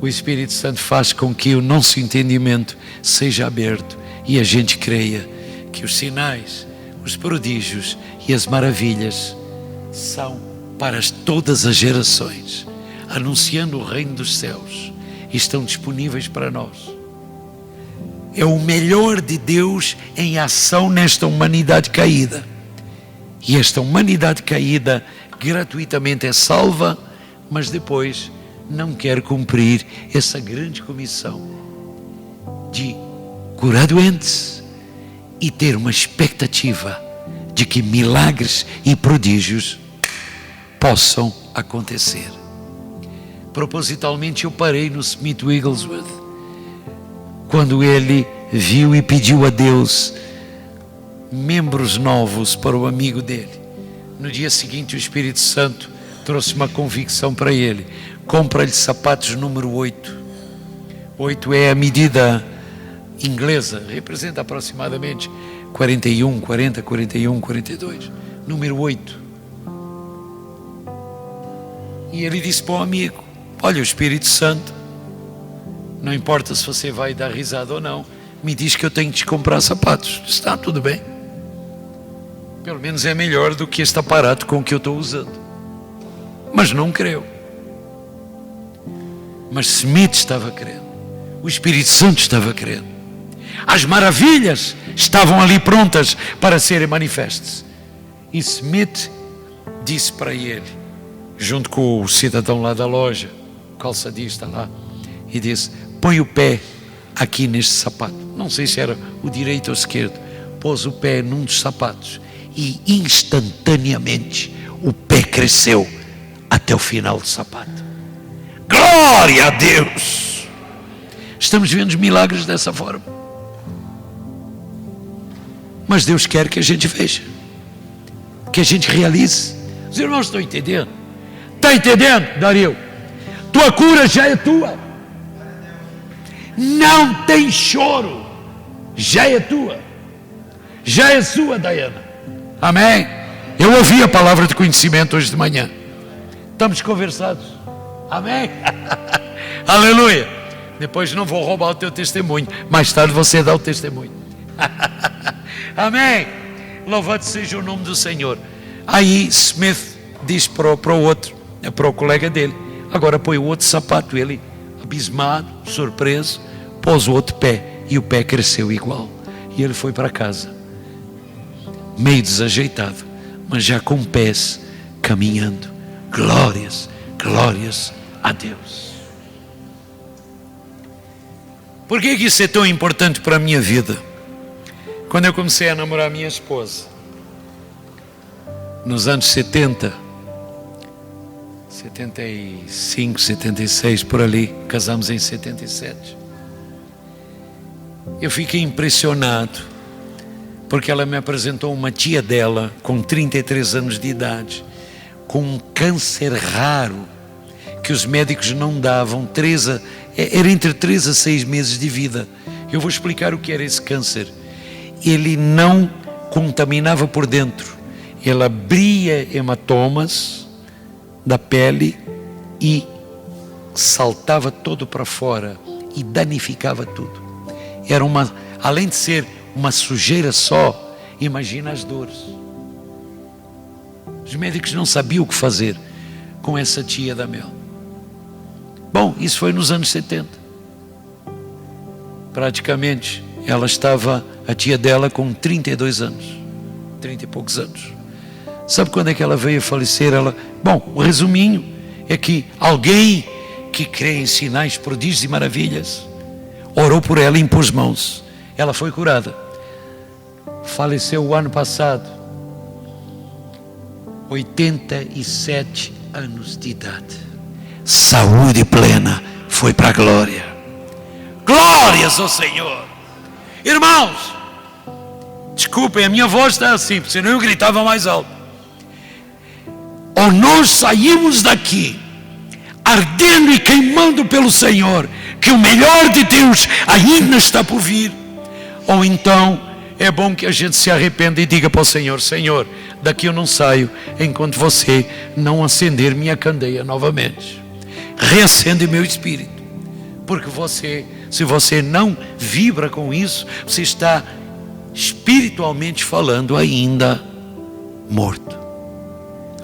B: o Espírito Santo faz com que o nosso entendimento seja aberto e a gente creia que os sinais, os prodígios e as maravilhas são para todas as gerações, anunciando o reino dos céus, e estão disponíveis para nós. É o melhor de Deus em ação nesta humanidade caída. E esta humanidade caída gratuitamente é salva, mas depois não quer cumprir essa grande comissão de curar doentes e ter uma expectativa de que milagres e prodígios possam acontecer. Propositalmente eu parei no Smith Wigglesworth, quando ele viu e pediu a Deus membros novos para o amigo dele. No dia seguinte o Espírito Santo trouxe uma convicção para ele: compra-lhe sapatos número 8. 8 é a medida inglesa, representa aproximadamente 41, 40, 41, 42. Número 8. E ele disse para o amigo: olha, o Espírito Santo, não importa se você vai dar risada ou não, me diz que eu tenho que te comprar sapatos. Está tudo bem. Pelo menos é melhor do que este aparato com que eu estou usando. Mas não creu. Mas Smith estava crendo. O Espírito Santo estava crendo. As maravilhas estavam ali prontas para serem manifestas. E Smith disse para ele, junto com o cidadão lá da loja, o calçadista lá, e disse: põe o pé aqui neste sapato. Não sei se era o direito ou o esquerdo. Pôs o pé num dos sapatos e instantaneamente o pé cresceu até o final do sapato. Glória a Deus! Estamos vendo os milagres dessa forma. Mas Deus quer que a gente veja, que a gente realize. Os irmãos estão entendendo? Está entendendo, Dario? Tua cura já é tua. Não tem choro. Já é tua. Já é sua, Dayana. Amém? Eu ouvi a palavra de conhecimento hoje de manhã. Estamos conversados. Amém? Aleluia. Depois não vou roubar o teu testemunho. Mais tarde você dá o testemunho. Amém? Louvado seja o nome do Senhor. Aí Smith diz para o outro, para o colega dele: agora põe o outro sapato. Ele, abismado, surpreso, pôs o outro pé e o pé cresceu igual. E ele foi para casa, meio desajeitado, mas já com pés caminhando. Glórias, glórias a Deus. Por que isso é tão importante para a minha vida? Quando eu comecei a namorar a minha esposa, nos anos 70, 75, 76, por ali, casamos em 77. Eu fiquei impressionado, porque ela me apresentou uma tia dela, com 33 anos de idade, com um câncer raro, que os médicos não davam, era entre 3 a 6 meses de vida. Eu vou explicar o que era esse câncer. Ele não contaminava por dentro, ele abria hematomas da pele e saltava todo para fora e danificava tudo. Além de ser uma sujeira só, imagina as dores. Os médicos não sabiam o que fazer com essa tia da Mel. Bom, isso foi nos anos 70. Praticamente, ela estava, a tia dela, com 32 anos. 30 e poucos anos. Sabe quando é que ela veio a falecer? Bom, o resuminho é que alguém que crê em sinais, prodígios e maravilhas orou por ela e impôs mãos. Ela foi curada. Faleceu o ano passado, 87 anos de idade, saúde plena, foi para a glória. Glórias ao Senhor. Irmãos, desculpem, a minha voz está assim, porque senão eu gritava mais alto. Ou nós saímos daqui ardendo e queimando pelo Senhor, que o melhor de Deus ainda está por vir, ou então é bom que a gente se arrependa e diga para o Senhor: Senhor, daqui eu não saio enquanto você não acender minha candeia novamente. Reacende meu espírito, porque se você não vibra com isso, você está espiritualmente falando ainda morto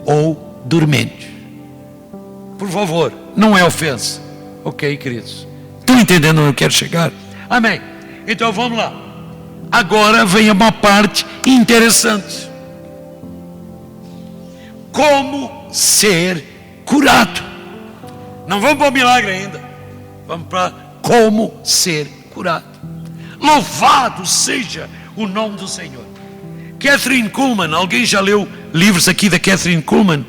B: ou dormente. Por favor, não é ofensa. Ok, queridos? Estão entendendo onde eu quero chegar? Amém. Então vamos lá. Agora vem uma parte interessante. Como ser curado. Não vamos para o milagre ainda. Vamos para como ser curado. Louvado seja o nome do Senhor. Kathryn Kuhlman, alguém já leu livros aqui da Kathryn Kuhlman?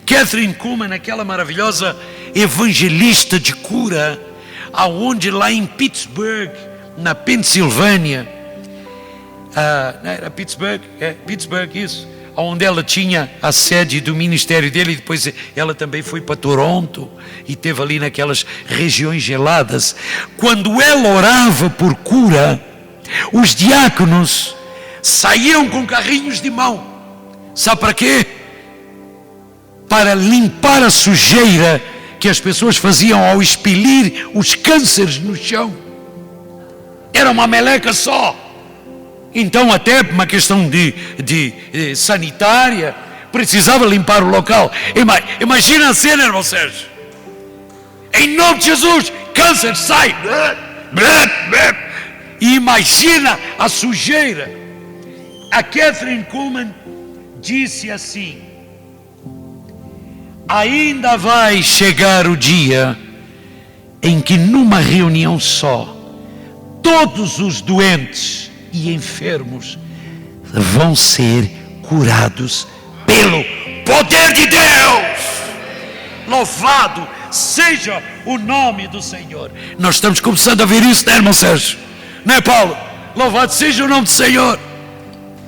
B: Kathryn Kuhlman, aquela maravilhosa evangelista de cura, aonde lá em Pittsburgh, na Pensilvânia, era Pittsburgh? Pittsburgh, isso, onde ela tinha a sede do ministério dele, e depois ela também foi para Toronto, e teve ali naquelas regiões geladas. Quando ela orava por cura, os diáconos saíam com carrinhos de mão. Sabe para quê? Para limpar a sujeira que as pessoas faziam ao expelir os cânceres no chão. Era uma meleca só. Então, até uma questão de sanitária, precisava limpar o local. Imagina a cena, irmão Sérgio. Em nome de Jesus, câncer sai. E imagina a sujeira. A Kathryn Kuhlman disse assim: ainda vai chegar o dia em que numa reunião só, todos os doentes e enfermos vão ser curados pelo poder de Deus. Louvado seja o nome do Senhor. Nós estamos começando a ver isso, né, irmão Sérgio? Não é, Paulo? Louvado seja o nome do Senhor.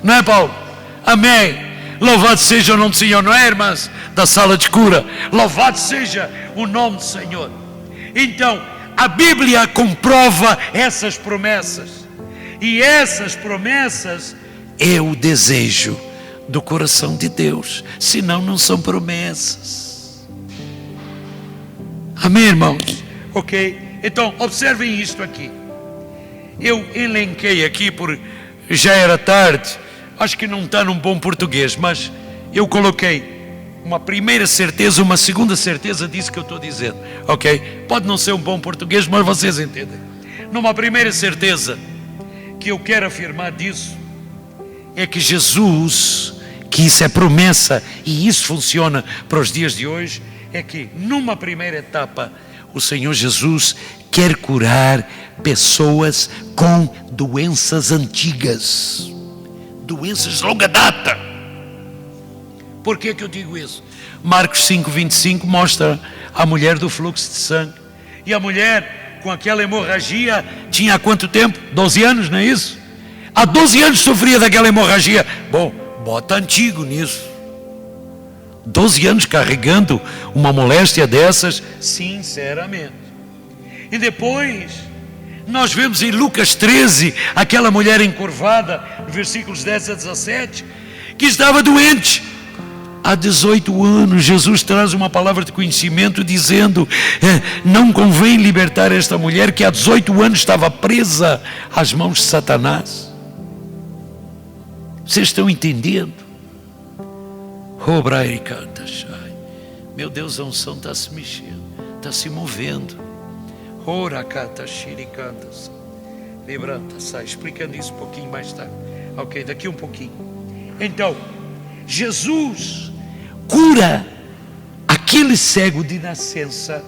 B: Não é, Paulo? Amém. Louvado seja o nome do Senhor, não é, irmãs da sala de cura? Louvado seja o nome do Senhor. Então, a Bíblia comprova essas promessas. E essas promessas é o desejo do coração de Deus. Senão não são promessas. Amém, irmãos? Ok? Então, observem isto aqui. Eu elenquei aqui, já era tarde. Acho que não está num bom português, mas eu coloquei uma primeira certeza, uma segunda certeza disso que eu estou dizendo, ok? Pode não ser um bom português, mas vocês entendem. Numa primeira certeza que eu quero afirmar disso, é que Jesus, que isso é promessa e isso funciona para os dias de hoje, é que numa primeira etapa, o Senhor Jesus quer curar pessoas com doenças antigas. Doenças de longa data. Por que eu digo isso? Marcos 5:25 mostra a mulher do fluxo de sangue. E a mulher com aquela hemorragia tinha há quanto tempo? 12 anos, não é isso? Há 12 anos sofria daquela hemorragia. Bom, bota antigo nisso. 12 anos carregando uma moléstia dessas, sinceramente. E depois nós vemos em Lucas 13, aquela mulher encurvada, versículos 10 a 17, que estava doente. Há 18 anos, Jesus traz uma palavra de conhecimento dizendo: não convém libertar esta mulher que há 18 anos estava presa às mãos de Satanás. Vocês estão entendendo? Meu Deus, a unção está se mexendo, está se movendo. Sai, explicando isso um pouquinho mais tarde. Ok, daqui um pouquinho. Então, Jesus cura aquele cego de nascença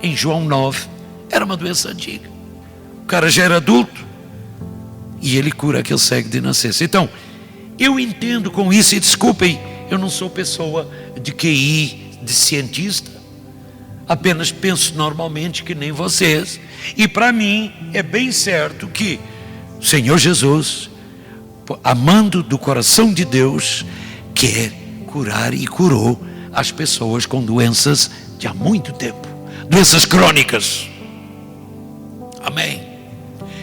B: em João 9. Era uma doença antiga. O cara já era adulto e ele cura aquele cego de nascença. Então, eu entendo com isso, e desculpem, eu não sou pessoa de QI, de cientista, apenas penso normalmente que nem vocês, e para mim é bem certo que o Senhor Jesus, amando do coração de Deus, quer curar e curou as pessoas com doenças de há muito tempo, doenças crônicas. Amém.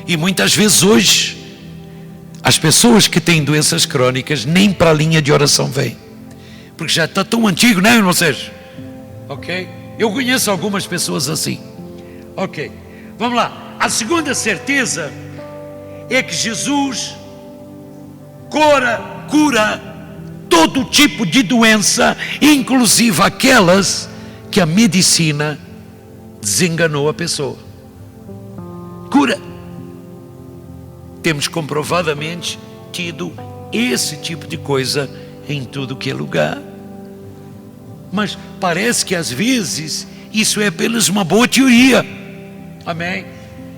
B: E muitas vezes hoje as pessoas que têm doenças crônicas nem para a linha de oração vêm, porque já está tão antigo, não é, irmão Sérgio? Ok? Eu conheço algumas pessoas assim. Ok, vamos lá. A segunda certeza é que Jesus cura todo tipo de doença, inclusive aquelas que a medicina desenganou a pessoa. Cura. Temos comprovadamente tido esse tipo de coisa em tudo que é lugar. Mas parece que às vezes isso é apenas uma boa teoria. Amém?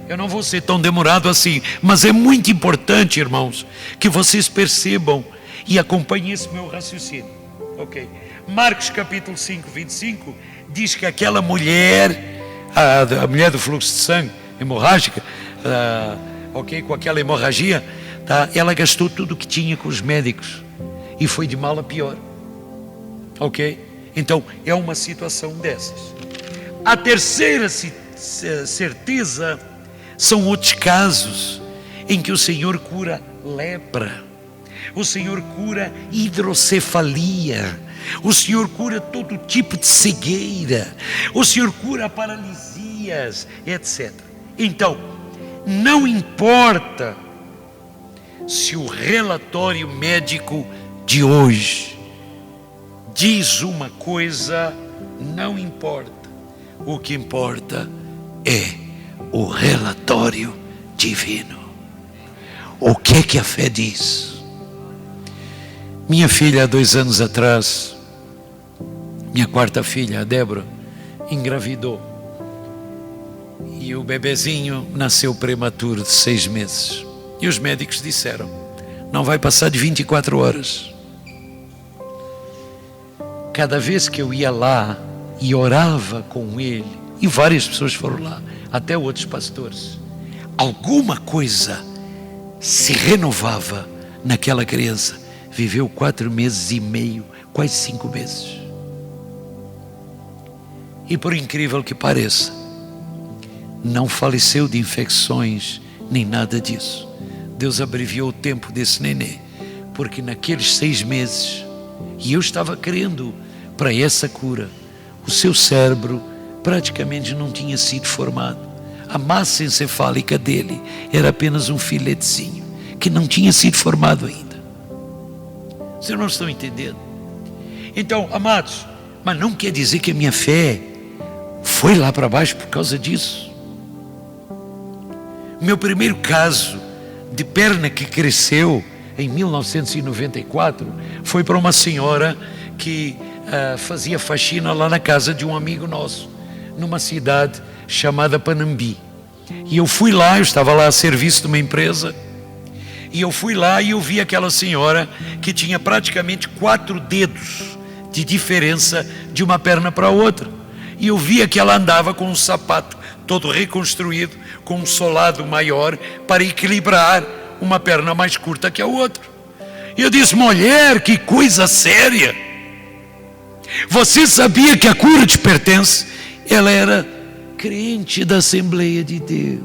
B: Eu não vou ser tão demorado assim, mas é muito importante, irmãos, que vocês percebam e acompanhem esse meu raciocínio. Ok? Marcos capítulo 5, 25 diz que aquela mulher, a mulher do fluxo de sangue hemorrágica, ok, com aquela hemorragia, tá? Ela gastou tudo o que tinha com os médicos e foi de mal a pior. Ok? Então é uma situação dessas. A terceira certeza são outros casos em que o Senhor cura lepra, o Senhor cura hidrocefalia, o Senhor cura todo tipo de cegueira, o Senhor cura paralisias, etc. Então, não importa se o relatório médico de hoje diz uma coisa, não importa. O que importa é o relatório divino. O que é que a fé diz? Minha filha, há 2 anos atrás, minha quarta filha, a Débora, engravidou. E o bebezinho nasceu prematuro de 6 meses. E os médicos disseram, não vai passar de 24 horas. Cada vez que eu ia lá e orava com ele, e várias pessoas foram lá, até outros pastores, alguma coisa se renovava naquela criança. Viveu 4 meses e meio, quase 5 meses. E por incrível que pareça, não faleceu de infecções, nem nada disso. Deus abreviou o tempo desse nenê, porque naqueles 6 meses, e eu estava crendo para essa cura, o seu cérebro praticamente não tinha sido formado. A massa encefálica dele era apenas um filetezinho, que não tinha sido formado ainda. Vocês não estão entendendo? Então, amados, mas não quer dizer que a minha fé foi lá para baixo por causa disso. Meu primeiro caso de perna que cresceu em 1994 foi para uma senhora que fazia faxina lá na casa de um amigo nosso, numa cidade chamada Panambi. E eu fui lá, eu estava lá a serviço de uma empresa, e eu fui lá e eu vi aquela senhora que tinha praticamente 4 dedos de diferença de uma perna para a outra. E eu via que ela andava com um sapato todo reconstruído, com um solado maior, para equilibrar uma perna mais curta que a outra. E eu disse, mulher, que coisa séria! Você sabia que a cura te pertence? Ela era crente da Assembleia de Deus.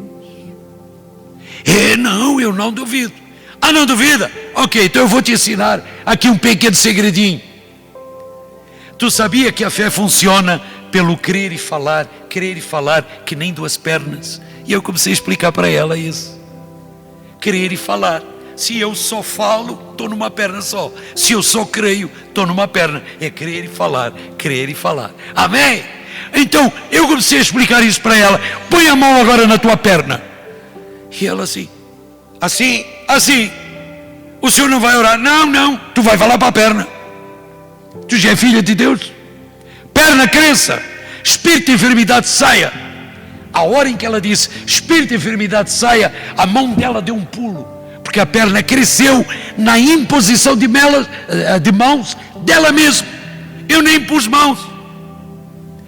B: Não, eu não duvido. Ah, não duvida? Ok, então eu vou te ensinar aqui um pequeno segredinho. Tu sabia que a fé funciona pelo crer e falar que nem 2 pernas? E eu comecei a explicar para ela isso. Crer e falar. Se eu só falo, estou numa perna só. Se eu só creio, estou numa perna. É crer e falar, crer e falar. Amém? Então, eu comecei a explicar isso para ela. Põe a mão agora na tua perna. E ela assim. O senhor não vai orar? Não, tu vai falar para a perna. Tu já é filha de Deus. Perna cresça, espírito de enfermidade saia. A hora em que ela disse espírito de enfermidade saia, a mão dela deu um pulo, porque a perna cresceu na imposição de mãos dela mesma. Eu nem pus mãos.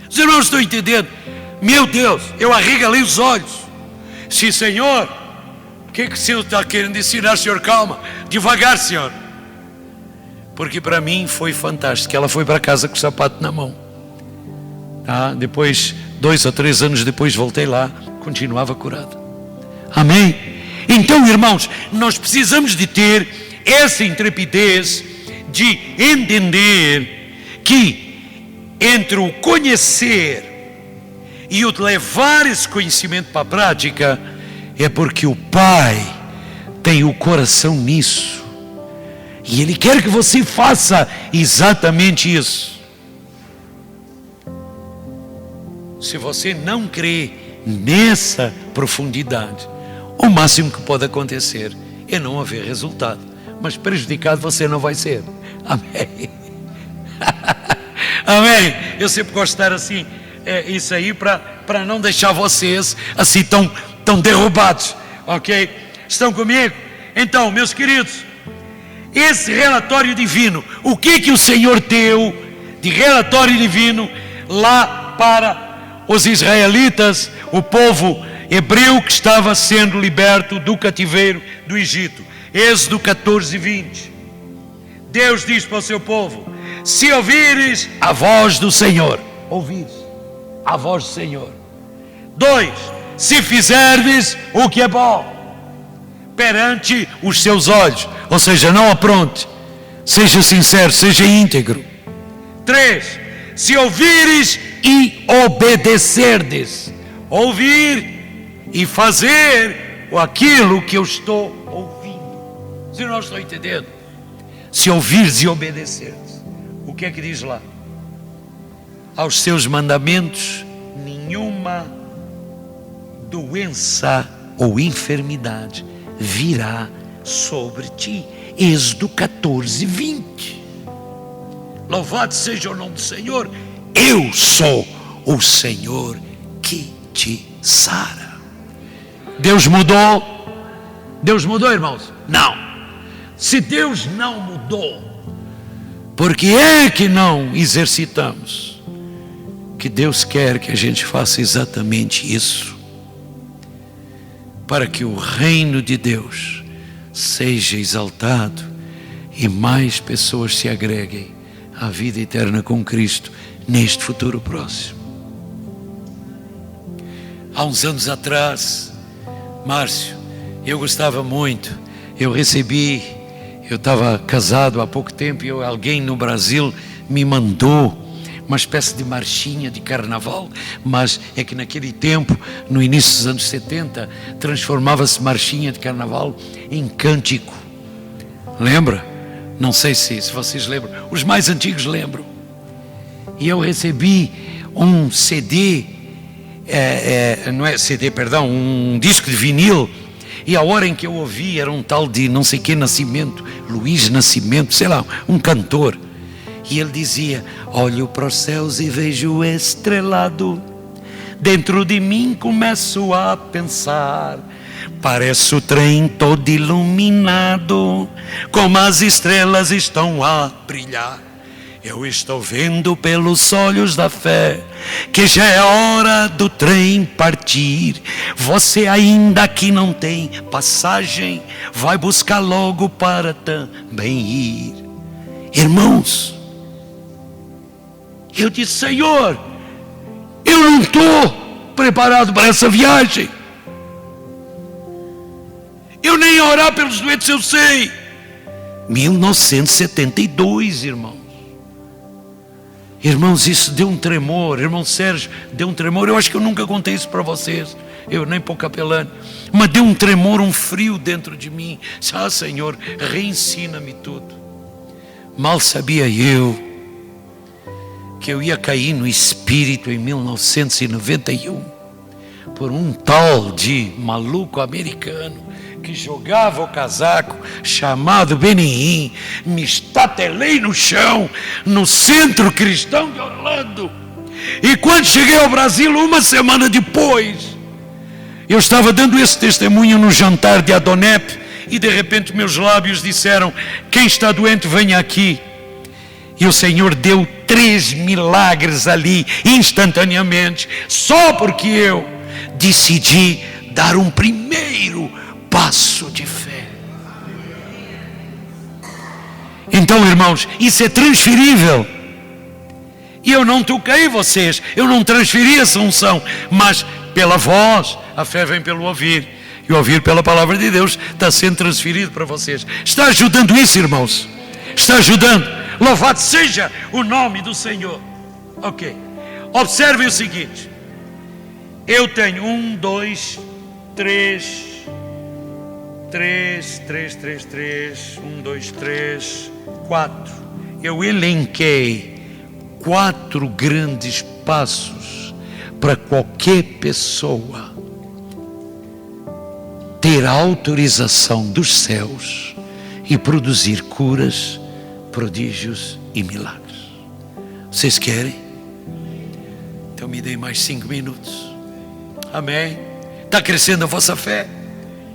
B: Os irmãos estão entendendo? Meu Deus, eu arregalei os olhos. Sim, Senhor, o que o Senhor está querendo ensinar, Senhor? Calma, devagar, Senhor. Porque para mim foi fantástico. Ela foi para casa com o sapato na mão. Depois, 2 ou 3 anos depois, voltei lá, continuava curada. Amém? Então, irmãos, nós precisamos de ter essa intrepidez de entender que entre o conhecer e o levar esse conhecimento para a prática, é porque o Pai tem o coração nisso. E Ele quer que você faça exatamente isso. Se você não crê nessa profundidade, o máximo que pode acontecer é não haver resultado. Mas prejudicado você não vai ser. Amém. Amém. Eu sempre gosto de estar assim, isso aí para não deixar vocês assim tão derrubados. Ok? Estão comigo? Então, meus queridos, esse relatório divino, o que o Senhor deu de relatório divino lá para os israelitas, o povo hebreu que estava sendo liberto do cativeiro do Egito? Êxodo 14, 20. Deus diz para o seu povo: se ouvires a voz do Senhor, ouvires a voz do Senhor. 2, se fizerdes o que é bom perante os seus olhos, ou seja, não apronte, seja sincero, seja íntegro. 3, se ouvires e obedecerdes, ouvir e fazer aquilo que eu estou ouvindo. Se não estou entendendo, se ouvires e obedecerdes, o que é que diz lá? Aos seus mandamentos, nenhuma doença ou enfermidade virá sobre ti. Êxodo 14, 20. Louvado seja o nome do Senhor. Eu sou o Senhor que te sara. Deus mudou? Deus mudou, irmãos? Não. Se Deus não mudou, por que é que não exercitamos? Que Deus quer que a gente faça exatamente isso, para que o reino de Deus seja exaltado e mais pessoas se agreguem à vida eterna com Cristo neste futuro próximo. Há uns anos atrás, Márcio, eu gostava muito, eu estava casado há pouco tempo e alguém no Brasil me mandou uma espécie de marchinha de carnaval, mas é que naquele tempo, no início dos anos 70, transformava-se marchinha de carnaval em cântico. Lembra? Não sei se vocês lembram, os mais antigos lembram. E eu recebi um CD, não é CD, perdão, um disco de vinil, e a hora em que eu ouvi era um tal de não sei que Nascimento, Luiz Nascimento, sei lá, um cantor. E ele dizia: olho para os céus e vejo estrelado, dentro de mim começo a pensar, parece o trem todo iluminado, como as estrelas estão a brilhar. Eu estou vendo pelos olhos da fé que já é hora do trem partir. Você ainda que não tem passagem, vai buscar logo para também ir. Irmãos, eu disse: Senhor, eu não estou preparado para essa viagem. Eu nem orar pelos doentes eu sei. 1972, irmãos. Irmãos, isso deu um tremor. Irmão Sérgio, deu um tremor. Eu acho que eu nunca contei isso para vocês. Eu nem para o capelão. Mas deu um tremor, um frio dentro de mim. Senhor, reensina-me tudo. Mal sabia eu que eu ia cair no espírito em 1991 por um tal de maluco americano que jogava o casaco, chamado Benin, me estatelei no chão, no Centro Cristão de Orlando. E quando cheguei ao Brasil, uma semana depois, eu estava dando esse testemunho no jantar de Adonep, e de repente meus lábios disseram: quem está doente, venha aqui. E o Senhor deu 3 milagres ali, instantaneamente, só porque eu decidi dar um primeiro passo de fé. Então, irmãos, isso é transferível. E eu não toquei vocês, eu não transferi essa unção, mas pela voz, a fé vem pelo ouvir, e o ouvir pela palavra de Deus está sendo transferido para vocês. Está ajudando isso, irmãos? Está ajudando? Louvado seja o nome do Senhor. Ok, observem o seguinte: eu tenho 1, 2, 3, 1, 2, 3, 4. Eu elenquei 4 grandes passos para qualquer pessoa ter a autorização dos céus e produzir curas, prodígios e milagres. Vocês querem? Então me deem mais 5 minutos. Amém? Está crescendo a vossa fé?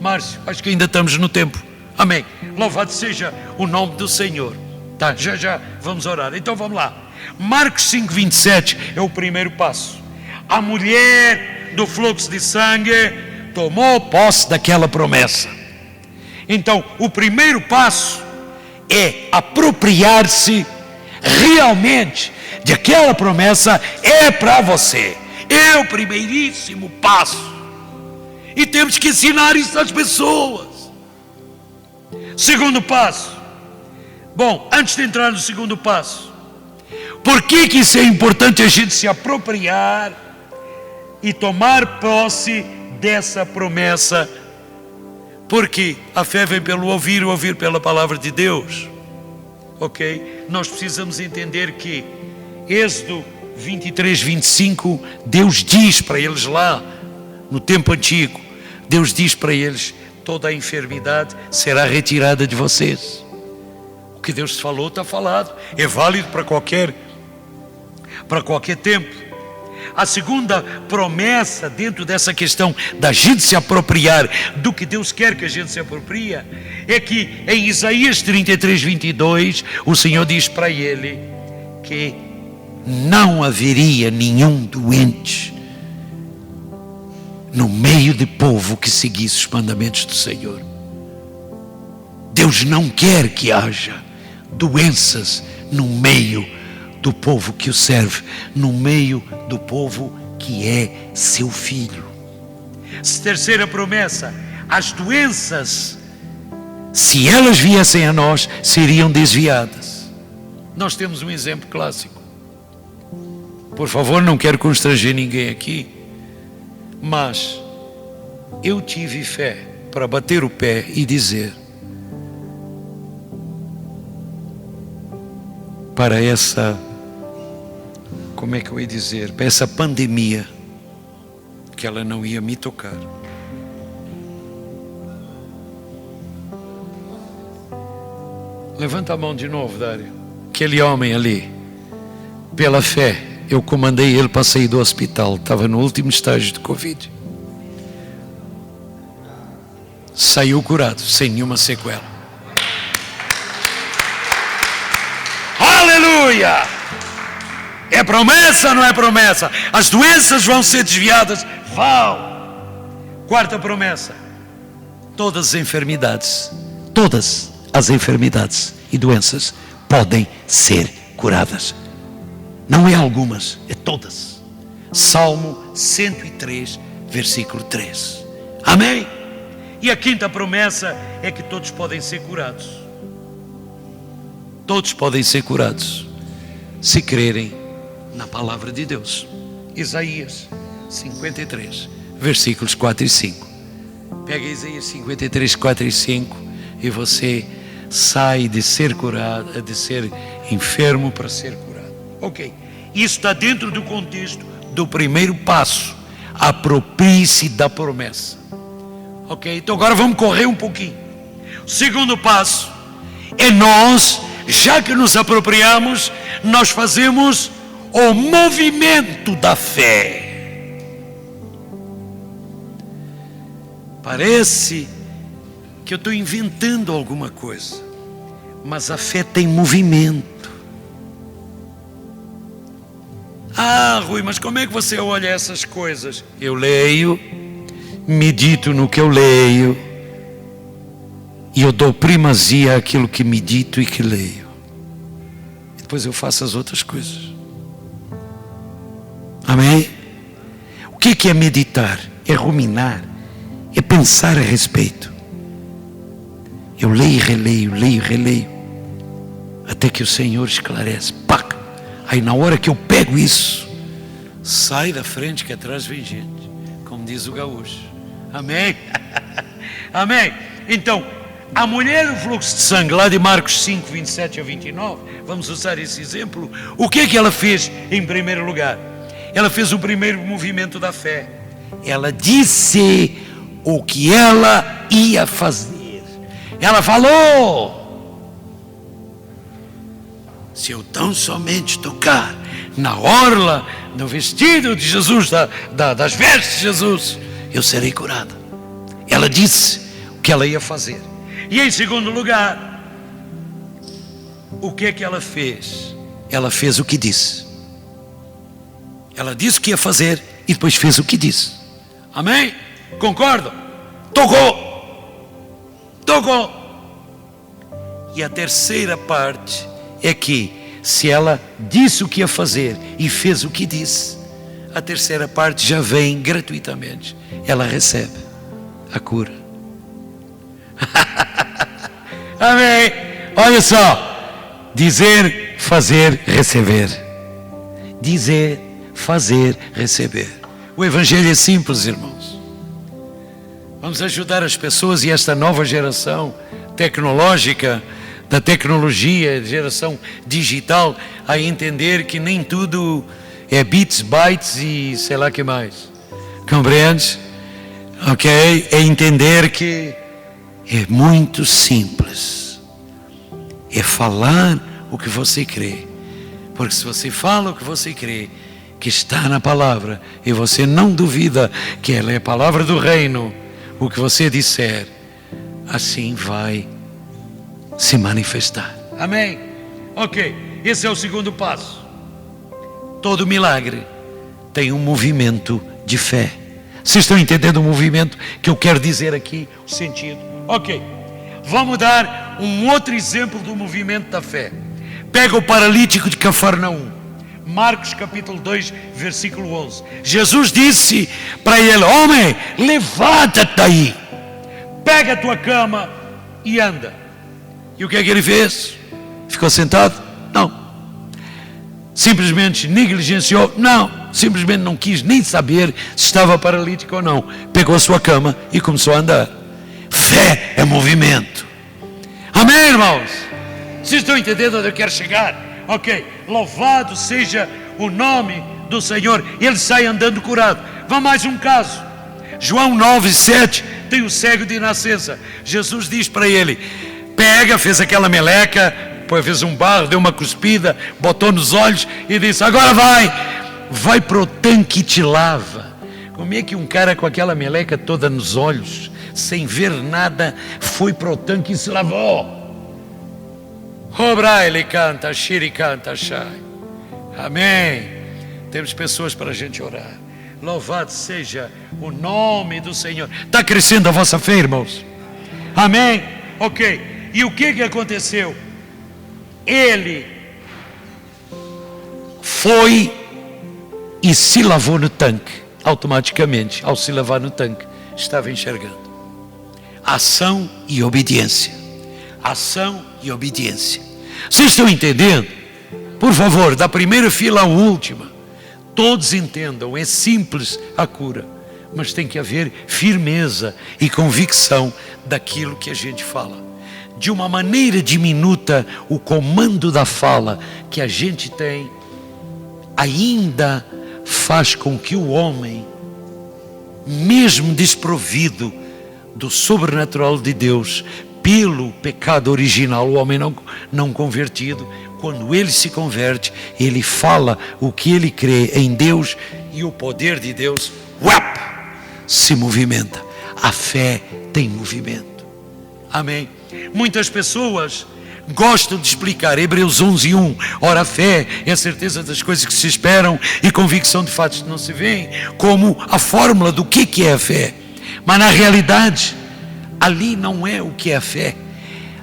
B: Márcio, acho que ainda estamos no tempo. Amém. Louvado seja o nome do Senhor. Tá, já vamos orar. Então vamos lá. Marcos 5:27 é o primeiro passo. A mulher do fluxo de sangue tomou posse daquela promessa. Então, o primeiro passo é apropriar-se realmente de aquela promessa. É para você. É o primeiríssimo passo. E temos que ensinar isso às pessoas. Segundo passo. Bom, antes de entrar no segundo passo, por que isso é importante, a gente se apropriar e tomar posse dessa promessa? Porque a fé vem pelo ouvir, o ouvir pela palavra de Deus. Ok? Nós precisamos entender que Êxodo 23, 25, Deus diz para eles lá, no tempo antigo, Deus diz para eles: toda a enfermidade será retirada de vocês. O que Deus falou está falado, é válido para qualquer tempo. A segunda promessa dentro dessa questão da gente se apropriar do que Deus quer que a gente se apropria, é que em Isaías 33, 22, o Senhor diz para ele que não haveria nenhum doente no meio de povo que seguisse os mandamentos do Senhor. Deus não quer que haja doenças no meio do povo que o serve, no meio do povo que é seu filho. Terceira promessa: as doenças, se elas viessem a nós, seriam desviadas. Nós temos um exemplo clássico. Por favor, não quero constranger ninguém aqui, mas eu tive fé para bater o pé e dizer: para essa, como é que eu ia dizer, para essa pandemia, que ela não ia me tocar. Levanta a mão de novo, Dário. Aquele homem ali, pela fé, eu comandei ele para sair do hospital, estava no último estágio de Covid. Saiu curado, sem nenhuma sequela. Aleluia! É promessa ou não é promessa? As doenças vão ser desviadas? Vão! Quarta promessa: todas as enfermidades e doenças podem ser curadas. Não é algumas, é todas. Salmo 103, versículo 3. Amém? E a quinta promessa é que todos podem ser curados. Todos podem ser curados, se crerem na palavra de Deus. Isaías 53, versículos 4 e 5. Pega Isaías 53, 4 e 5 e você sai de ser curado, de ser enfermo para ser curado. Ok, isso está dentro do contexto do primeiro passo: aproprie-se da promessa. Ok? Então agora vamos correr um pouquinho. O segundo passo é nós, já que nos apropriamos, nós fazemos o movimento da fé. Parece que eu estou inventando alguma coisa, mas a fé tem movimento. Ah, Rui, mas como é que você olha essas coisas? Eu leio, medito no que eu leio, e eu dou primazia àquilo que medito e que leio. E depois eu faço as outras coisas. Amém? O que é meditar? É ruminar, é pensar a respeito. Eu leio e releio, até que o Senhor esclarece. Pac! Aí na hora que eu pego isso, sai da frente que atrás vem gente, como diz o gaúcho. Amém? Amém? Então, a mulher do fluxo de sangue, lá de Marcos 5, 27 a 29, vamos usar esse exemplo. O que ela fez em primeiro lugar? Ela fez o primeiro movimento da fé. Ela disse o que ela ia fazer. Ela falou: se eu tão somente tocar na orla do vestido de Jesus, das vestes de Jesus, eu serei curada. Ela disse o que ela ia fazer. E em segundo lugar, o que ela fez? Ela fez o que disse. Ela disse o que ia fazer e depois fez o que disse. Amém? Concordam? Tocou. E a terceira parte é que, se ela disse o que ia fazer e fez o que disse, a terceira parte já vem gratuitamente. Ela recebe a cura. Amém? Olha só: dizer, fazer, receber. Dizer, fazer, receber. O Evangelho é simples, irmãos. Vamos ajudar as pessoas e esta nova geração tecnológica, da tecnologia, geração digital, a entender que nem tudo é bits, bytes e sei lá que mais. Compreende? Ok? É entender que é muito simples. É falar o que você crê. Porque se você fala o que você crê, que está na palavra, e você não duvida que ela é a palavra do reino, o que você disser, assim vai se manifestar. Amém? Ok, esse é o segundo passo. Todo milagre tem um movimento de fé. Vocês estão entendendo o movimento que eu quero dizer aqui, o sentido? Ok, vamos dar um outro exemplo do movimento da fé. Pega o paralítico de Cafarnaum, Marcos capítulo 2, versículo 11. Jesus disse para ele: homem, levanta-te daí, pega a tua cama e anda. E o que é que ele fez? Ficou sentado? Não. Simplesmente negligenciou? Não. Simplesmente não quis nem saber se estava paralítico ou não. Pegou a sua cama e começou a andar. Fé é movimento. Amém, irmãos? Vocês estão entendendo onde eu quero chegar? Ok, louvado seja o nome do Senhor. Ele sai andando curado. Vamos mais um caso. João 9, 7, tem o cego de nascença. Jesus diz para ele: pega, fez aquela meleca, depois fez um barro, deu uma cuspida, botou nos olhos e disse: agora vai para o tanque e te lava. Como é que um cara com aquela meleca toda nos olhos, sem ver nada, foi para o tanque e se lavou? Obra ele canta, xiri canta, xai. Amém. Temos pessoas para a gente orar. Louvado seja o nome do Senhor. Está crescendo a vossa fé, irmãos? Amém? Ok. E o que aconteceu? Ele foi e se lavou no tanque. Automaticamente, ao se lavar no tanque, estava enxergando. Ação e obediência. Ação e obediência. Vocês estão entendendo? Por favor, da primeira fila à última, todos entendam, é simples a cura, mas tem que haver firmeza e convicção daquilo que a gente fala. De uma maneira diminuta, o comando da fala que a gente tem ainda faz com que o homem, mesmo desprovido do sobrenatural de Deus pelo pecado original, o homem não convertido. Quando ele se converte, ele fala o que ele crê em Deus e o poder de Deus se movimenta. A fé tem movimento. Amém? Muitas pessoas gostam de explicar Hebreus 11:1. Ora, a fé é a certeza das coisas que se esperam e convicção de fatos que não se veem, como a fórmula do que é a fé. Mas na realidade, ali não é o que é a fé.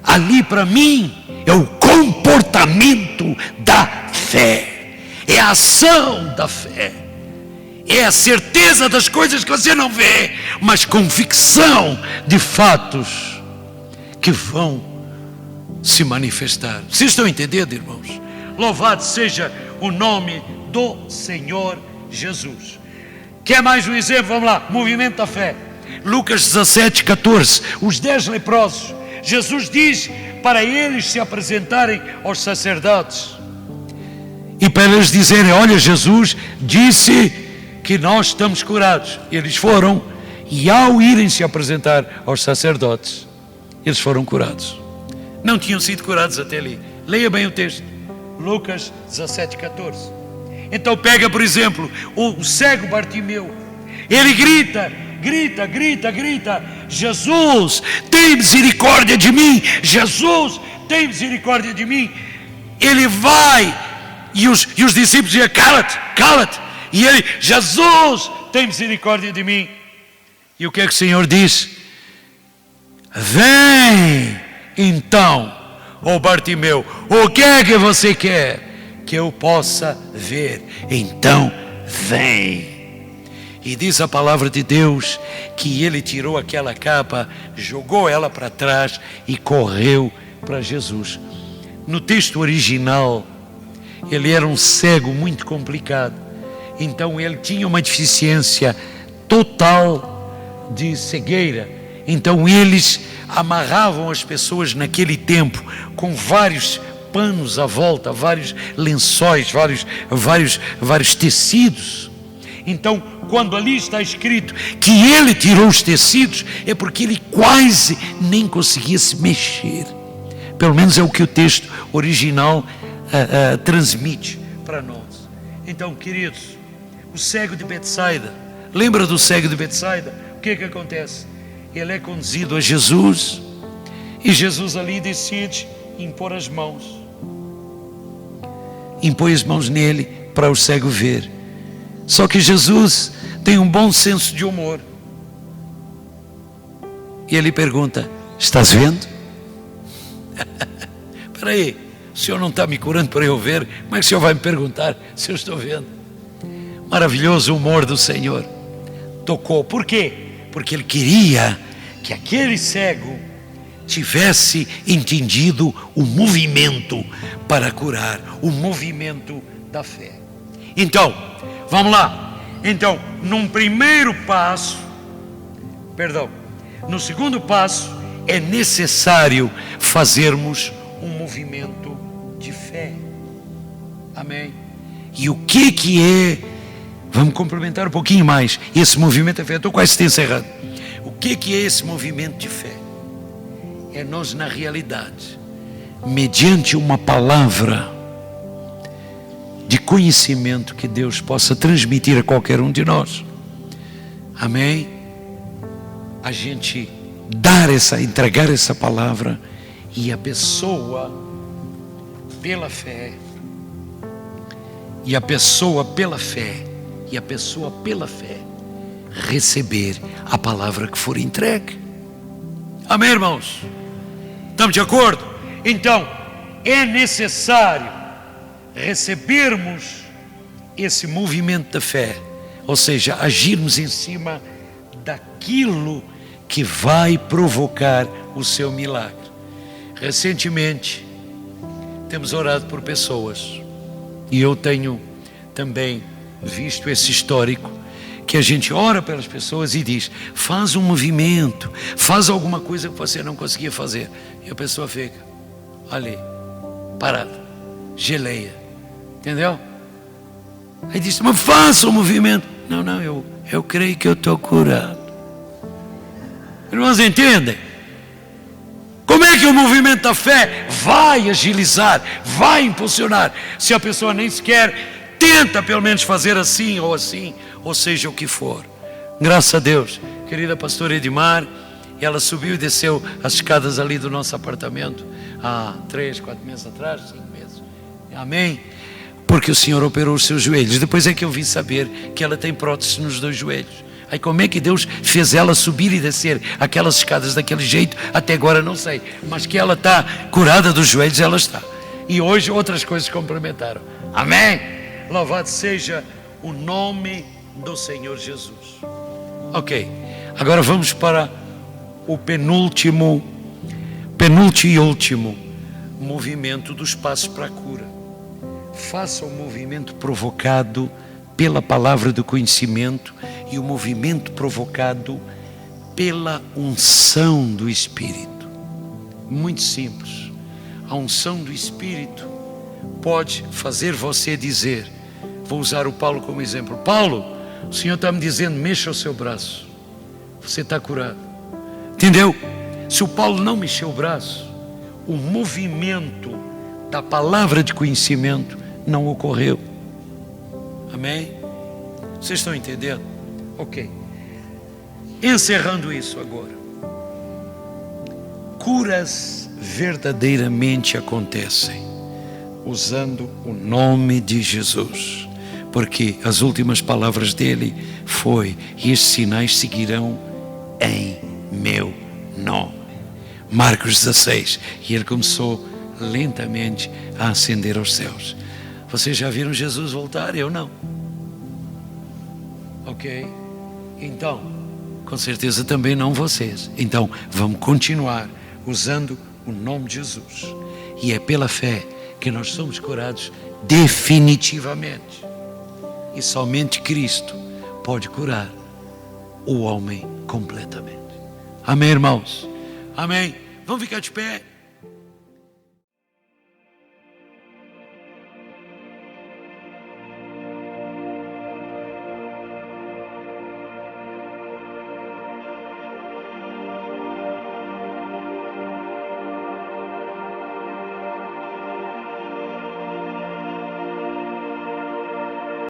B: Ali, para mim, é o comportamento da fé, é a ação da fé, é a certeza das coisas que você não vê, mas convicção de fatos que vão se manifestar. Vocês estão entendendo, irmãos? Louvado seja o nome do Senhor Jesus. Quer mais um exemplo? Vamos lá, movimento da fé. Lucas 17:14, os 10 leprosos, Jesus diz para eles se apresentarem aos sacerdotes e para eles dizerem: olha, Jesus disse que nós estamos curados. Eles foram, e ao irem se apresentar aos sacerdotes, eles foram curados. Não tinham sido curados até ali. Leia bem o texto, Lucas 17:14. Então pega, por exemplo, o cego Bartimeu. Ele grita: Jesus, tem misericórdia de mim, Jesus, tem misericórdia de mim. Ele vai, e os discípulos dizem: cala-te, e ele: Jesus, tem misericórdia de mim. E o que é que o Senhor diz? Vem então, ó Bartimeu, o que é que você quer? Que eu possa ver. Então vem. E diz a palavra de Deus que ele tirou aquela capa, jogou ela para trás e correu para Jesus. No texto original, ele era um cego muito complicado. Então ele tinha uma deficiência total de cegueira. Então eles amarravam as pessoas naquele tempo com vários panos à volta, vários lençóis, vários tecidos. Então, quando ali está escrito que ele tirou os tecidos, é porque ele quase nem conseguia se mexer. Pelo menos é o que o texto original transmite para nós. Então, queridos, o cego de Betsaida, lembra do cego de Betsaida? O que acontece? Ele é conduzido a Jesus, e Jesus ali decide impor as mãos. Impõe as mãos nele para o cego ver. Só que Jesus tem um bom senso de humor. E ele pergunta: estás vendo? Espera aí, o senhor não está me curando para eu ver? Como é que o senhor vai me perguntar se eu estou vendo? Maravilhoso o humor do Senhor. Tocou. Por quê? Porque ele queria que aquele cego tivesse entendido o movimento para curar, o movimento da fé. Então, vamos lá. Então, no segundo passo, é necessário fazermos um movimento de fé. Amém? E o que é, vamos complementar um pouquinho mais, esse movimento de fé. Estou quase encerrando. O que é esse movimento de fé? É nós, na realidade, mediante uma palavra de conhecimento que Deus possa transmitir a qualquer um de nós, amém? A gente entregar essa palavra, e a pessoa pela fé, receber a palavra que for entregue. Amém, irmãos? Estamos de acordo? Então, é necessário recebermos esse movimento da fé, ou seja, agirmos em cima daquilo que vai provocar o seu milagre. Recentemente temos orado por pessoas, e eu tenho também visto esse histórico, que a gente ora pelas pessoas e diz: faz um movimento, faz alguma coisa que você não conseguia fazer, e a pessoa fica ali, parada, geleia. Entendeu? Aí disse: mas faça o movimento. Não, eu creio que eu estou curado. Irmãos, entendem? Como é que o movimento da fé vai agilizar, vai impulsionar, se a pessoa nem sequer tenta pelo menos fazer assim, ou seja o que for. Graças a Deus, querida pastora Edmar, ela subiu e desceu as escadas ali do nosso apartamento há 3, 4 meses atrás, 5 meses. Amém? Porque o Senhor operou os seus joelhos. Depois é que eu vim saber que ela tem prótese nos 2 joelhos. Aí como é que Deus fez ela subir e descer aquelas escadas daquele jeito? Até agora não sei. Mas que ela está curada dos joelhos, ela está. E hoje outras coisas complementaram. Amém? Louvado seja o nome do Senhor Jesus. Ok. Agora vamos para o penúltimo e último movimento dos passos para a cura. Faça o movimento provocado pela palavra do conhecimento e o movimento provocado pela unção do Espírito. Muito simples. A unção do Espírito pode fazer você dizer, vou usar o Paulo como exemplo: Paulo, o Senhor está me dizendo, mexa o seu braço, você está curado. Entendeu? Se o Paulo não mexeu o braço, o movimento da palavra de conhecimento não ocorreu. Amém? Vocês estão entendendo? Ok. Encerrando isso agora. Curas verdadeiramente acontecem usando o nome de Jesus. Porque as últimas palavras dele foi: e estes sinais seguirão em meu nome. Marcos 16. E ele começou lentamente a ascender aos céus. Vocês já viram Jesus voltar? Eu não. Ok? Então, com certeza também não vocês. Então, vamos continuar usando o nome de Jesus. E é pela fé que nós somos curados definitivamente. E somente Cristo pode curar o homem completamente. Amém, irmãos? Amém? Vamos ficar de pé.